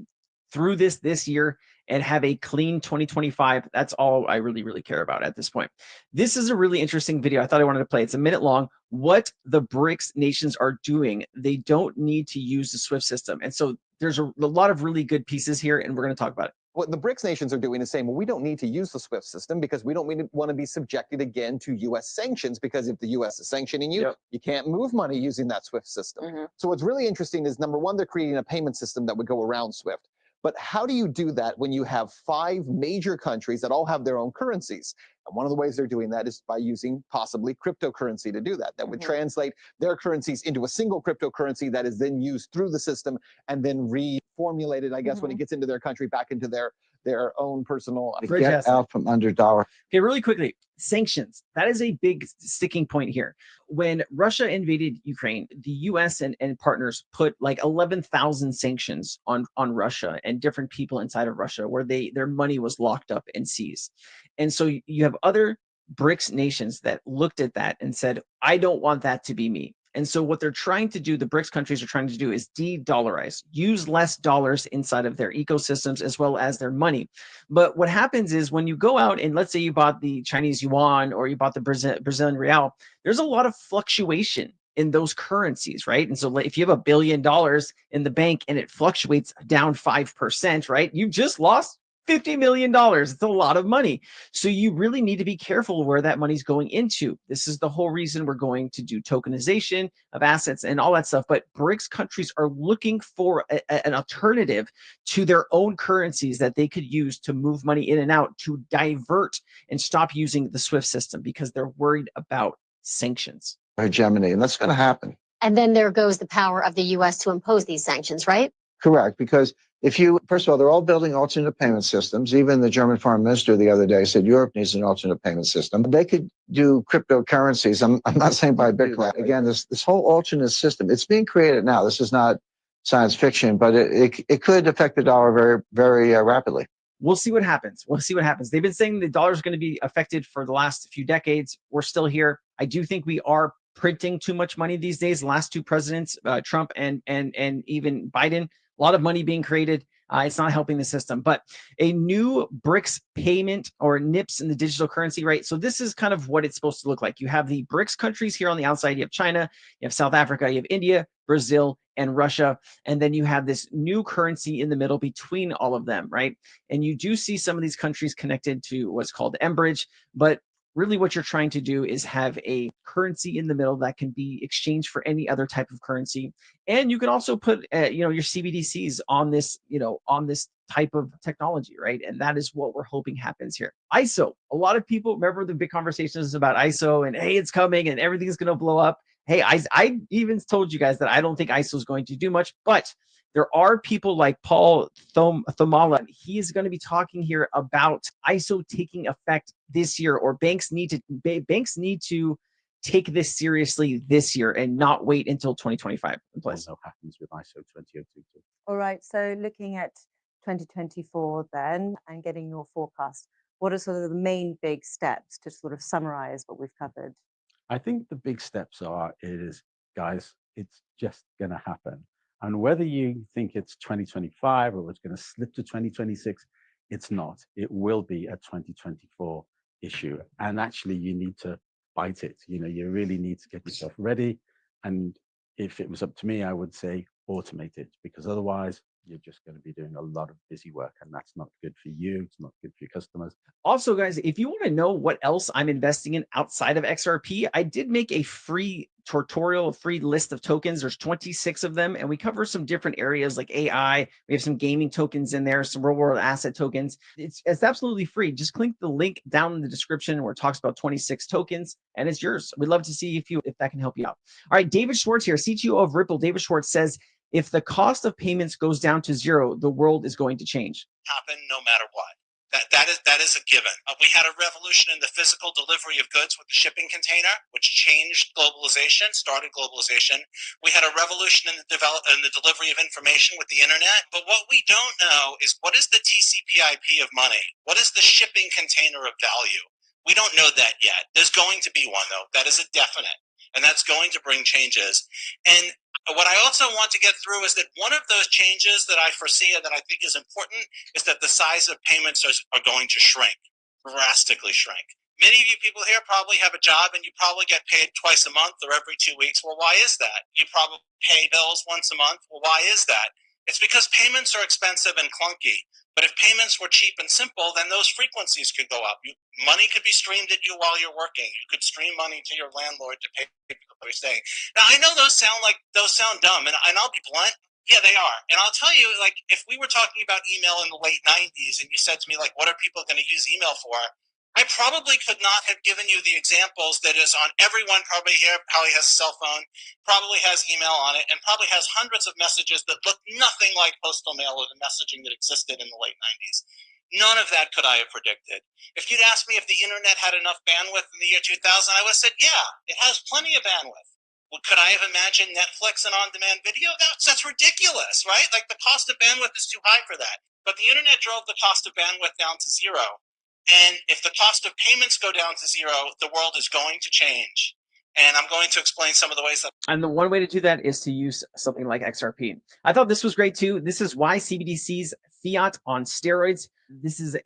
[SPEAKER 11] through this year and have a clean 2025. That's all I really care about at this point. This is a really interesting video. I thought I wanted to play. It's a minute long. What the BRICS nations are doing. They don't need to use the SWIFT system. And so there's a lot of really good pieces here, and we're going to talk about it.
[SPEAKER 14] What the BRICS nations are doing is saying, well, we don't need to use the SWIFT system because we don't want to be subjected again to U.S. sanctions, because if the U.S. is sanctioning you, you can't move money using that SWIFT system. So what's really interesting is, number one, they're creating a payment system that would go around SWIFT. But how do you do that when you have 5 major countries that all have their own currencies? And one of the ways they're doing that is by using possibly cryptocurrency to do that. That would translate their currencies into a single cryptocurrency that is then used through the system and then reformulated, I guess, when it gets into their country, back into their own personal
[SPEAKER 11] Get
[SPEAKER 14] out from under dollar.
[SPEAKER 11] Okay, really quickly, sanctions. That is a big sticking point here. When Russia invaded Ukraine, the US and partners put like 11,000 sanctions on Russia and different people inside of Russia where their money was locked up and seized. And so you have other BRICS nations that looked at that and said, I don't want that to be me. And so what they're trying to do, the BRICS countries are trying to do, is de-dollarize, use less dollars inside of their ecosystems as well as their money. But what happens is when you go out and let's say you bought the Chinese yuan or you bought the Brazilian real, there's a lot of fluctuation in those currencies, right? And so if you have $1 billion in the bank and it fluctuates down 5%, right? You just lost $50 million. It's a lot of money. So you really need to be careful where that money's going into. This is the whole reason we're going to do tokenization of assets and all that stuff. But BRICS countries are looking for an alternative to their own currencies that they could use to move money in and out, to divert and stop using the SWIFT system because they're worried about sanctions.
[SPEAKER 15] Hegemony, and that's going to happen.
[SPEAKER 16] And then there goes the power of the U.S. to impose these sanctions, right?
[SPEAKER 15] Correct, because first of all, they're all building alternate payment systems. Even the German foreign minister the other day said Europe needs an alternate payment system. They could do cryptocurrencies. I'm not saying by Bitcoin. Again, this whole alternate system, it's being created now. This is not science fiction, but it could affect the dollar very, very rapidly.
[SPEAKER 11] We'll see what happens. We'll see what happens. They've been saying the dollar is going to be affected for the last few decades. We're still here. I do think we are printing too much money these days. The last two presidents, Trump and even Biden, a lot of money being created. It's not helping the system. But a new BRICS payment, or NIPS in the digital currency, right? So this is kind of what it's supposed to look like. You have the BRICS countries here on the outside. You have China, you have South Africa, you have India, Brazil, and Russia. And then you have this new currency in the middle between all of them, right? And you do see some of these countries connected to what's called Mbridge, but really what you're trying to do is have a currency in the middle that can be exchanged for any other type of currency. And you can also put, your CBDCs on this, on this type of technology, right? And that is what we're hoping happens here. ISO, a lot of people remember the big conversations about ISO and, hey, it's coming and everything's going to blow up. Hey, I even told you guys that I don't think ISO is going to do much, but there are people like Paul Thomala. He is going to be talking here about ISO taking effect this year, or banks need to take this seriously this year and not wait until 2025.
[SPEAKER 17] What happens with ISO 20022?
[SPEAKER 18] All right. So looking at 2024 then, and getting your forecast, what are sort of the main big steps to sort of summarize what we've covered?
[SPEAKER 17] I think the big steps guys, it's just going to happen. And whether you think it's 2025 or it's going to slip to 2026, it's not. It will be a 2024 issue. And actually, you need to fight it. You really need to get yourself ready. And if it was up to me, I would say automate it, because otherwise you're just going to be doing a lot of busy work, and that's not good for you. It's not good for your customers.
[SPEAKER 11] Also, guys, if you want to know what else I'm investing in outside of XRP, I did make a free tutorial, a free list of tokens. There's 26 of them, and we cover some different areas like AI. We have some gaming tokens in there, some real world asset tokens. It's absolutely free. Just click the link down in the description where it talks about 26 tokens, and it's yours. We'd love to see if that can help you out. All right, David Schwartz here, CTO of Ripple. David Schwartz says, if the cost of payments goes down to zero, the world is going to change.
[SPEAKER 19] Happen no matter what. That is a given. We had a revolution in the physical delivery of goods with the shipping container, which changed globalization, started globalization. We had a revolution in the delivery of information with the internet. But what we don't know is, what is the TCP/IP of money? What is the shipping container of value? We don't know that yet. There's going to be one, though. That is a definite. And that's going to bring changes. And what I also want to get through is that one of those changes that I foresee and that I think is important is that the size of payments are going to shrink, drastically shrink. Many of you people here probably have a job and you probably get paid twice a month or every 2 weeks. Well, why is that? You probably pay bills once a month. Well, why is that? It's because payments are expensive and clunky. But if payments were cheap and simple, then those frequencies could go up. Money could be streamed at you while you're working. You could stream money to your landlord to pay people who are staying. Now, I know those sound dumb, and I'll be blunt. Yeah, they are. And I'll tell you, like, if we were talking about email in the late 90s and you said to me, like, what are people going to use email for? I probably could not have given you the examples that is on everyone probably here, probably has a cell phone, probably has email on it, and probably has hundreds of messages that look nothing like postal mail or the messaging that existed in the late 90s. None of that could I have predicted. If you'd asked me if the internet had enough bandwidth in the year 2000, I would have said, yeah, it has plenty of bandwidth. Well, could I have imagined Netflix and on-demand video? That's ridiculous, right? Like, the cost of bandwidth is too high for that. But the internet drove the cost of bandwidth down to zero. And if the cost of payments go down to zero, the world is going to change. And I'm going to explain some of the ways that.
[SPEAKER 11] And the one way to do that is to use something like XRP. I thought this was great too. This is why CBDCs fiat on steroids. This is the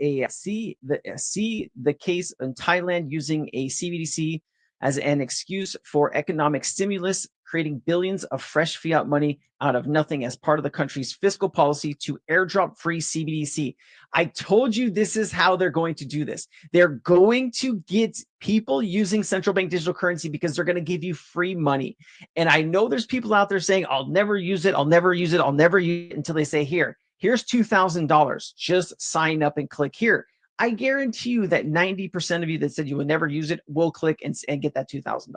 [SPEAKER 11] case in Thailand using a CBDC as an excuse for economic stimulus, creating billions of fresh fiat money out of nothing as part of the country's fiscal policy to airdrop free CBDC. I told you this is how they're going to do this. They're going to get people using central bank digital currency because they're going to give you free money. And I know there's people out there saying, I'll never use it. I'll never use it. I'll never use it, until they say, here's $2,000. Just sign up and click here. I guarantee you that 90% of you that said you would never use it will click and get that $2,000.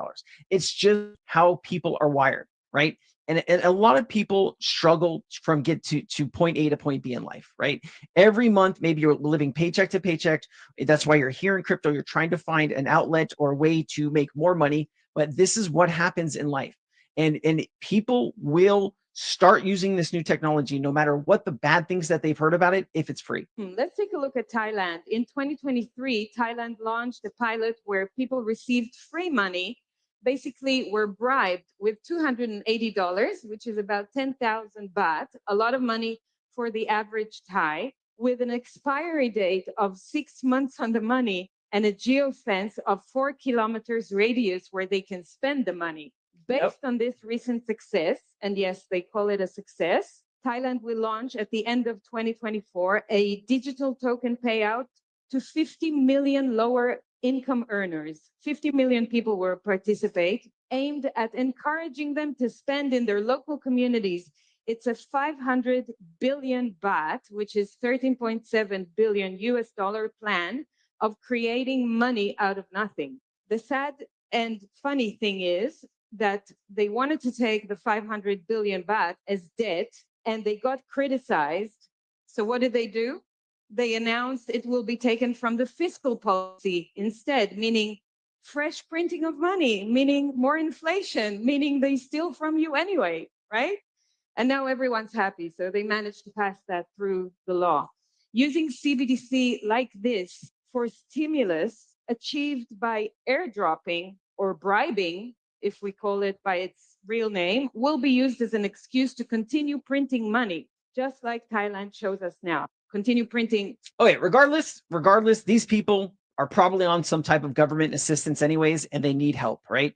[SPEAKER 11] It's just how people are wired, right? And a lot of people struggle from get to point A to point B in life, right? Every month, maybe you're living paycheck to paycheck. That's why you're here in crypto. You're trying to find an outlet or a way to make more money. But this is what happens in life. And people will start using this new technology, no matter what the bad things that they've heard about it, if it's free?
[SPEAKER 20] Let's take a look at Thailand. In 2023, Thailand launched a pilot where people received free money, basically were bribed with $280, which is about 10,000 baht, a lot of money for the average Thai, with an expiry date of 6 months on the money and a geofence of 4 kilometers radius where they can spend the money. Based on this recent success, and yes, they call it a success, Thailand will launch at the end of 2024 a digital token payout to 50 million lower income earners. 50 million people will participate, aimed at encouraging them to spend in their local communities. It's a 500 billion baht, which is 13.7 billion US dollar plan of creating money out of nothing. The sad and funny thing is that they wanted to take the 500 billion baht as debt and they got criticized. So what did they do? They announced it will be taken from the fiscal policy instead, meaning fresh printing of money, meaning more inflation, meaning they steal from you anyway, right? And now everyone's happy. So they managed to pass that through the law. Using CBDC like this for stimulus achieved by airdropping or bribing, if we call it by its real name, will be used as an excuse to continue printing money, just like Thailand shows us now. Continue printing.
[SPEAKER 11] Okay, regardless, these people are probably on some type of government assistance anyways, and they need help, right?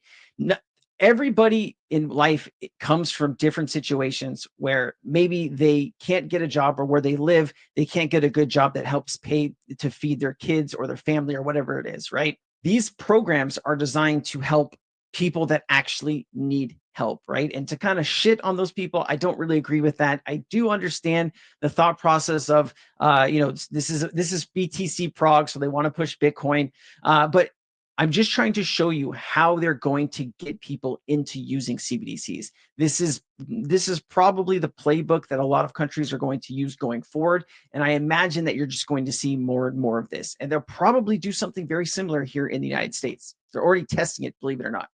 [SPEAKER 11] Everybody in life comes from different situations where maybe they can't get a job, or where they live, they can't get a good job that helps pay to feed their kids or their family or whatever it is, right? These programs are designed to help people that actually need help, right? And to kind of shit on those people, I don't really agree with that. I do understand the thought process of, this is BTC Prague, so they want to push Bitcoin, but I'm just trying to show you how they're going to get people into using CBDCs. This is probably the playbook that a lot of countries are going to use going forward. And I imagine that you're just going to see more and more of this. And they'll probably do something very similar here in the United States. They're already testing it, believe it or not.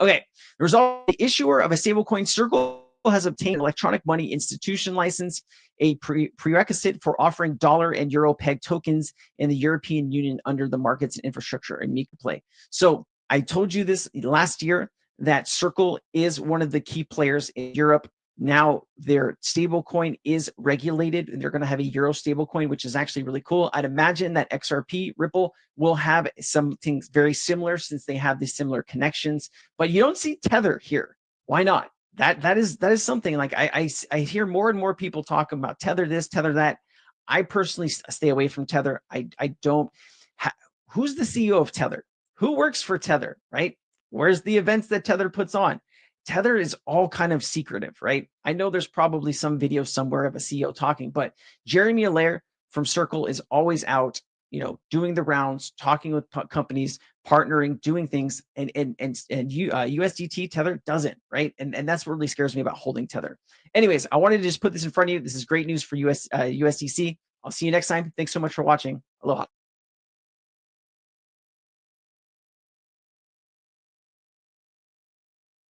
[SPEAKER 11] Okay, there's also the issuer of a stablecoin. Circle has obtained an electronic money institution license, a prerequisite for offering dollar and euro peg tokens in the European Union under the Markets and Infrastructure and MiCA play. So I told you this last year that Circle is one of the key players in Europe. Now their stablecoin is regulated, and they're going to have a euro stablecoin, which is actually really cool. I'd imagine that XRP, Ripple, will have something very similar since they have these similar connections. But you don't see Tether here. Why not? That is something like I hear more and more people talking about Tether this, Tether that. I personally stay away from Tether. I don't. Who's the CEO of Tether? Who works for Tether, right? Where's the events that Tether puts on? Tether is all kind of secretive, right? I know there's probably some video somewhere of a CEO talking, but Jeremy Allaire from Circle is always out, doing the rounds, talking with companies, partnering, doing things, and USDT Tether doesn't, right? And that's what really scares me about holding Tether. Anyways, I wanted to just put this in front of you. This is great news for USDC. I'll see you next time. Thanks so much for watching. Aloha.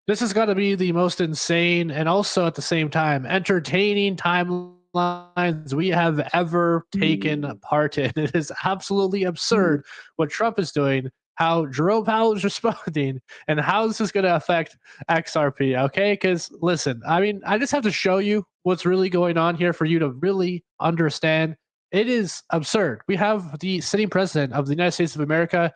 [SPEAKER 21] This is going to be the most insane and also at the same time entertaining timelines we have ever taken part in. It is absolutely absurd what Trump is doing, how Jerome Powell is responding, and how this is going to affect XRP, okay? Because, listen, I just have to show you what's really going on here for you to really understand. It is absurd. We have the sitting president of the United States of America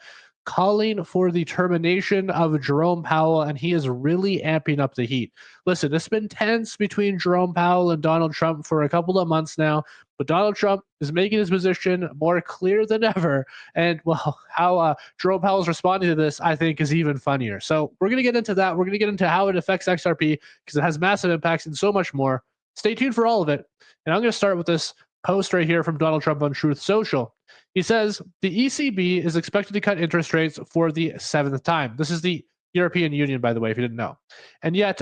[SPEAKER 21] calling for the termination of Jerome Powell, and he is really amping up the heat. Listen, it's been tense between Jerome Powell and Donald Trump for a couple of months now, but Donald Trump is making his position more clear than ever, and, well, how Jerome Powell is responding to this, I think, is even funnier. So we're going to get into that. We're going to get into how it affects XRP, because it has massive impacts and so much more. Stay tuned for all of it, and I'm going to start with this post right here from Donald Trump on Truth Social. He says the ECB is expected to cut interest rates for the 7th time. This is the European Union, by the way, if you didn't know. And yet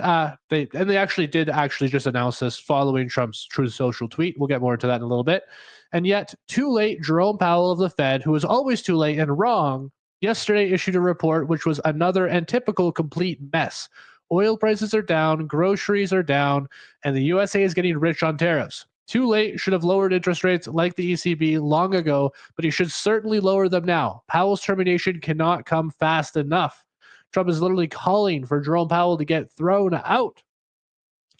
[SPEAKER 21] they actually did just announce this following Trump's Truth Social tweet. We'll get more into that in a little bit. And yet, too late, Jerome Powell of the Fed, who was always too late and wrong, yesterday issued a report which was another and typical complete mess. Oil prices are down, groceries are down, and the USA is getting rich on tariffs. Too late, should have lowered interest rates like the ECB long ago, but he should certainly lower them now. Powell's termination cannot come fast enough. Trump is literally calling for Jerome Powell to get thrown out.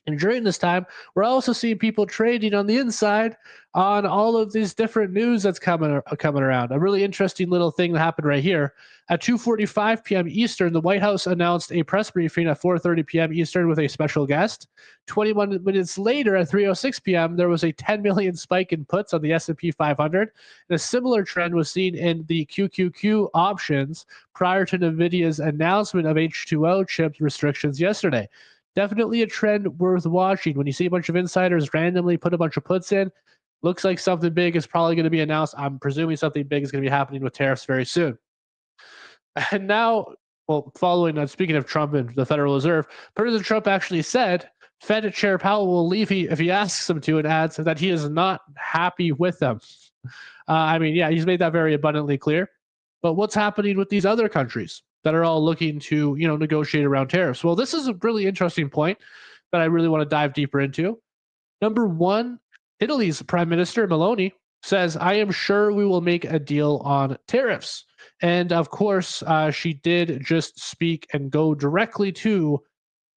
[SPEAKER 21] And during this time, we're also seeing people trading on the inside on all of these different news that's coming around. A really interesting little thing that happened right here. At 2:45 p.m. Eastern, the White House announced a press briefing at 4:30 p.m. Eastern with a special guest. 21 minutes later, at 3:06 p.m., there was a 10 million spike in puts on the S&P 500. And a similar trend was seen in the QQQ options prior to NVIDIA's announcement of H2O chip restrictions yesterday. Definitely a trend worth watching. When you see a bunch of insiders randomly put a bunch of puts in, looks like something big is probably going to be announced. I'm presuming something big is going to be happening with tariffs very soon. And now, well, following speaking of Trump and the Federal Reserve, President Trump actually said Fed Chair Powell will leave if he asks him to, and adds that he is not happy with them. He's made that very abundantly clear. But what's happening with these other countries that are all looking to, negotiate around tariffs? Well, this is a really interesting point that I really want to dive deeper into. Number one, Italy's Prime Minister Meloni says, I am sure we will make a deal on tariffs. And of course, she did just speak and go directly to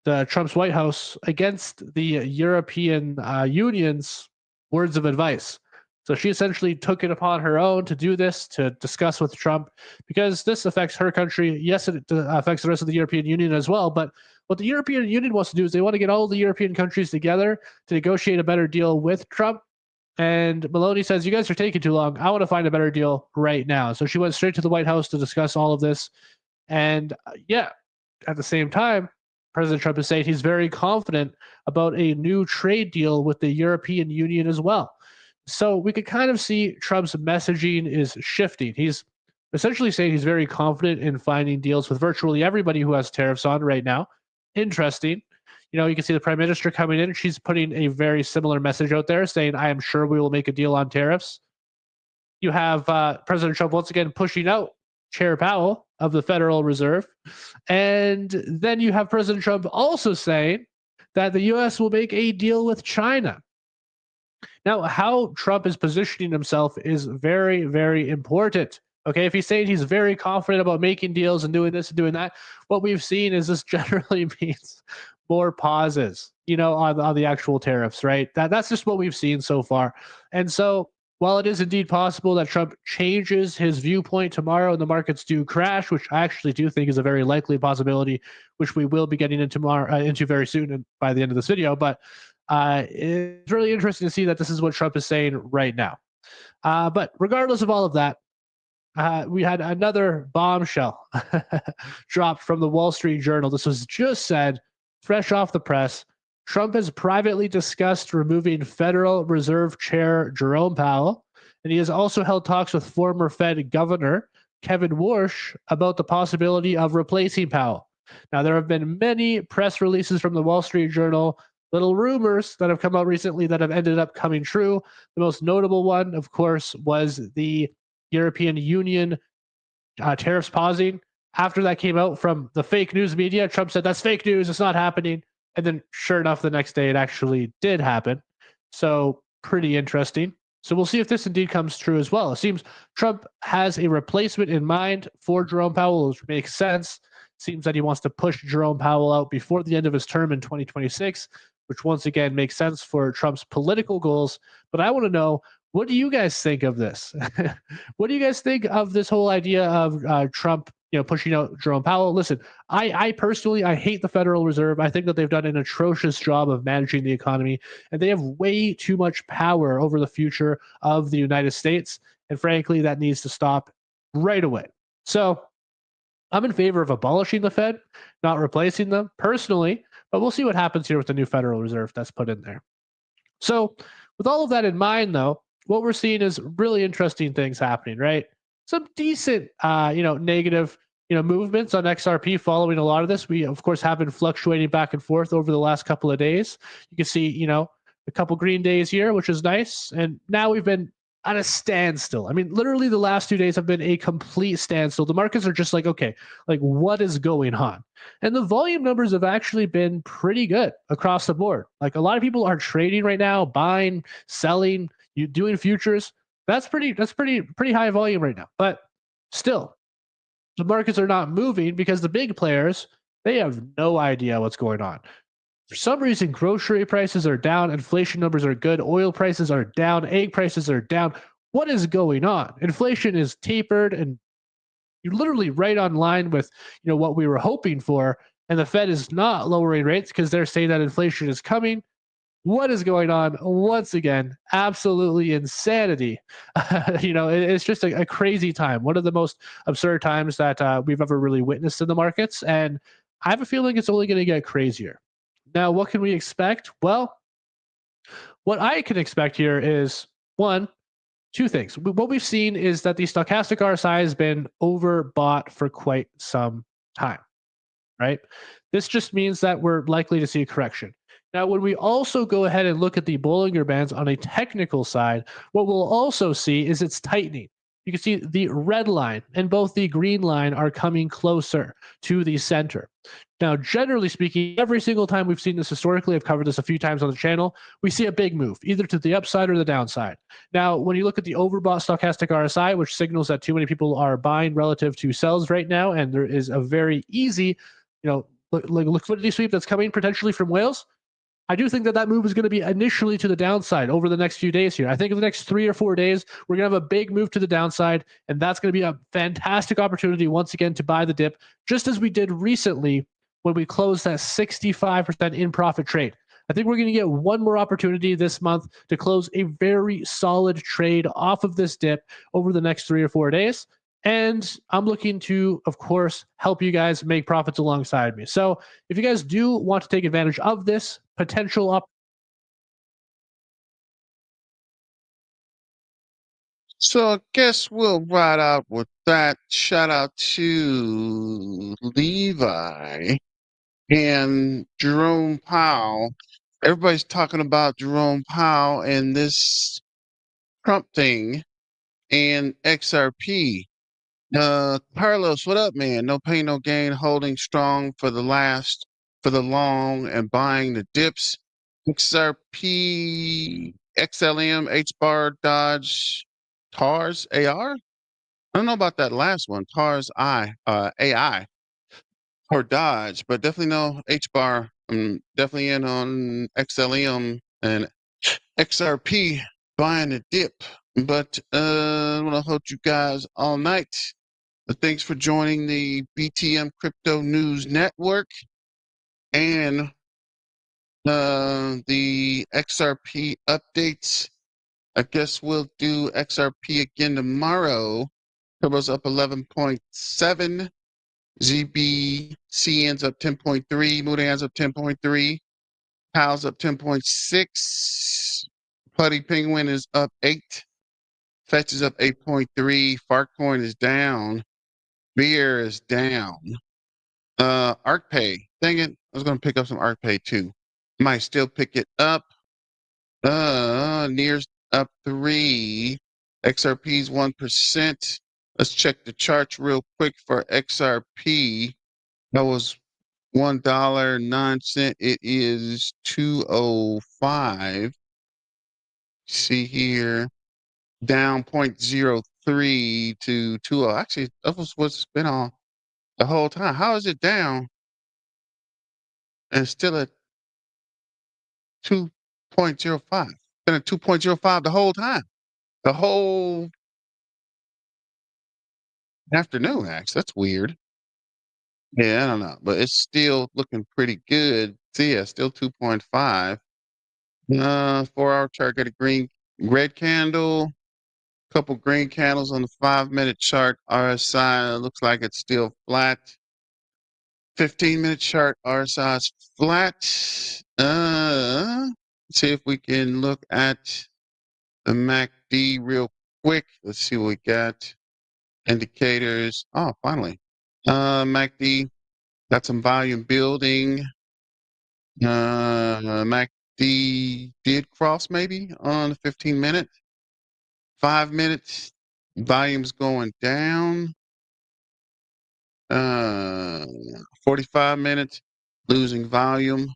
[SPEAKER 21] the Trump's White House against the European Union's words of advice. So she essentially took it upon her own to do this, to discuss with Trump, because this affects her country. Yes, it affects the rest of the European Union as well. But what the European Union wants to do is they want to get all the European countries together to negotiate a better deal with Trump. And Meloni says, you guys are taking too long. I want to find a better deal right now. So she went straight to the White House to discuss all of this. And at the same time, President Trump is saying he's very confident about a new trade deal with the European Union as well. So we could kind of see Trump's messaging is shifting. He's essentially saying he's very confident in finding deals with virtually everybody who has tariffs on right now. Interesting. You can see the Prime Minister coming in, and she's putting a very similar message out there saying, I am sure we will make a deal on tariffs. You have President Trump once again pushing out Chair Powell of the Federal Reserve. And then you have President Trump also saying that the U.S. will make a deal with China. Now, how Trump is positioning himself is very, very important. Okay, if he's saying he's very confident about making deals and doing this and doing that, what we've seen is this generally means more pauses, on the actual tariffs, right? That's just what we've seen so far. And so while it is indeed possible that Trump changes his viewpoint tomorrow and the markets do crash, which I actually do think is a very likely possibility, which we will be getting into very soon and by the end of this video, but it's really interesting to see that this is what Trump is saying right now. But regardless of all of that, we had another bombshell dropped from the Wall Street Journal. This was just said, fresh off the press. Trump has privately discussed removing Federal Reserve Chair Jerome Powell, and he has also held talks with former Fed Governor Kevin Warsh about the possibility of replacing Powell. Now, there have been many press releases from the Wall Street Journal, little rumors that have come out recently that have ended up coming true. The most notable one, of course, was the European Union tariffs pausing. After that came out from the fake news media, Trump said, that's fake news, it's not happening. And then sure enough, the next day it actually did happen. So pretty interesting. So we'll see if this indeed comes true as well. It seems Trump has a replacement in mind for Jerome Powell, which makes sense. Seems that he wants to push Jerome Powell out before the end of his term in 2026, which once again makes sense for Trump's political goals. But I want to know, what do you guys think of this? What do you guys think of this whole idea of Trump, pushing out Jerome Powell? Listen, I personally, I hate the Federal Reserve. I think that they've done an atrocious job of managing the economy, and they have way too much power over the future of the United States. And frankly, that needs to stop right away. So I'm in favor of abolishing the Fed, not replacing them personally, but we'll see what happens here with the new Federal Reserve that's put in there. So with all of that in mind, though, what we're seeing is really interesting things happening, right? Some decent, negative, movements on XRP following a lot of this. We, of course, have been fluctuating back and forth over the last couple of days. You can see, a couple green days here, which is nice. And now we've been at a standstill. I mean, literally the last 2 days have been a complete standstill. The markets are just like, okay, like what is going on? And the volume numbers have actually been pretty good across the board. Like a lot of people are trading right now, buying, selling, you doing futures. That's pretty high volume right now. But still, the markets are not moving because the big players, they have no idea what's going on. For some reason, grocery prices are down, inflation numbers are good, oil prices are down, egg prices are down. What is going on? Inflation is tapered and you're literally right on line with what we were hoping for. And the Fed is not lowering rates because they're saying that inflation is coming. What is going on? Once again, absolutely insanity. It's just a crazy time. One of the most absurd times that we've ever really witnessed in the markets. And I have a feeling it's only going to get crazier. Now, what can we expect? Well, what I can expect here is two things. What we've seen is that the stochastic RSI has been overbought for quite some time, right? This just means that we're likely to see a correction. Now, when we also go ahead and look at the Bollinger Bands on a technical side, what we'll also see is it's tightening. You can see the red line and both the green line are coming closer to the center. Now, generally speaking, every single time we've seen this historically, I've covered this a few times on the channel, we see a big move, either to the upside or the downside. Now, when you look at the overbought stochastic RSI, which signals that too many people are buying relative to sells right now, and there is a very easy, liquidity sweep that's coming potentially from whales, I do think that move is going to be initially to the downside over the next few days here. I think in the next 3 or 4 days, we're going to have a big move to the downside, and that's going to be a fantastic opportunity once again to buy the dip, just as we did recently when we closed that 65% in profit trade. I think we're going to get one more opportunity this month to close a very solid trade off of this dip over the next 3 or 4 days. And I'm looking to, of course, help you guys make profits alongside me. So if you guys do want to take advantage of this potential
[SPEAKER 1] So I guess we'll ride out with that. Shout out to Levi and Jerome Powell. Everybody's talking about Jerome Powell and this Trump thing and XRP. Carlos, what up, man? No pain, no gain, holding strong for the long and buying the dips. XRP, XLM, HBAR, Dodge, TARS, AR? I don't know about that last one, TARS AI or Dodge, but definitely know HBAR. I'm definitely in on XLM and XRP buying a dip. But I want to hold you guys all night. Thanks for joining the BTM Crypto News Network and the XRP updates. I guess we'll do XRP again tomorrow. Turbo's up 11.7. ZBC ends up 10.3. Moody ends up 10.3. Powell's up 10.6. Putty Penguin is up 8. Fetch is up 8.3. Farcoin is down. Beer is down. ArcPay. Dang it. I was going to pick up some ArcPay too. Might still pick it up. Near's up 3. XRP's 1%. Let's check the charts real quick for XRP. That was $1.09. It is 205. See here. Down 0.03 to 20. Actually, that was what's been on the whole time. How is it down and still at 2.05? Been at 2.05 the whole time. The whole afternoon, actually. That's weird. Yeah, I don't know. But it's still looking pretty good. See, yeah, still 2.5. 4-hour chart got a red candle. Couple green candles on the 5-minute chart. RSI looks like it's still flat. 15-minute chart, RSI is flat. Let's see if we can look at the MACD real quick. Let's see what we got. Indicators. Oh, finally. MACD got some volume building. MACD did cross maybe on the 15-minute. 5 minutes, volume's going down. 45 minutes, losing volume.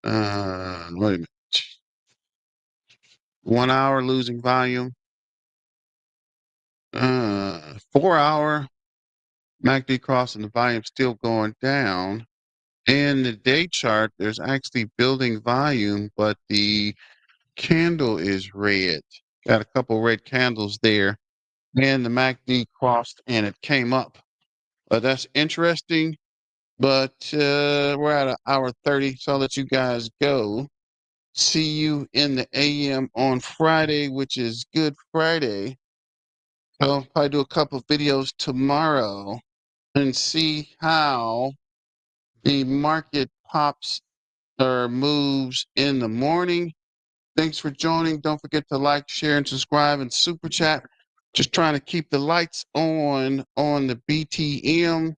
[SPEAKER 1] Wait a minute. 1 hour losing volume. 4 hour, MACD crossing the volume still going down. In the day chart, there's actually building volume, but the candle is red. Got a couple red candles there. And the MACD crossed and it came up. That's interesting. But we're at an hour 30, so I'll let you guys go. See you in the AM on Friday, which is Good Friday. I'll probably do a couple of videos tomorrow and see how the market pops or moves in the morning. Thanks for joining. Don't forget to like, share, and subscribe and super chat. Just trying to keep the lights on the BTM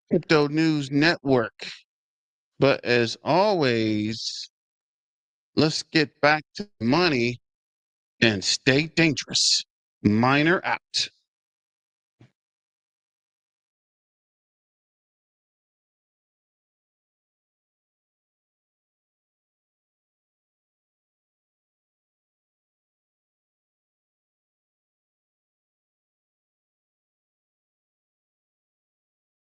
[SPEAKER 1] Crypto News Network. But as always, let's get back to money and stay dangerous. Miner out.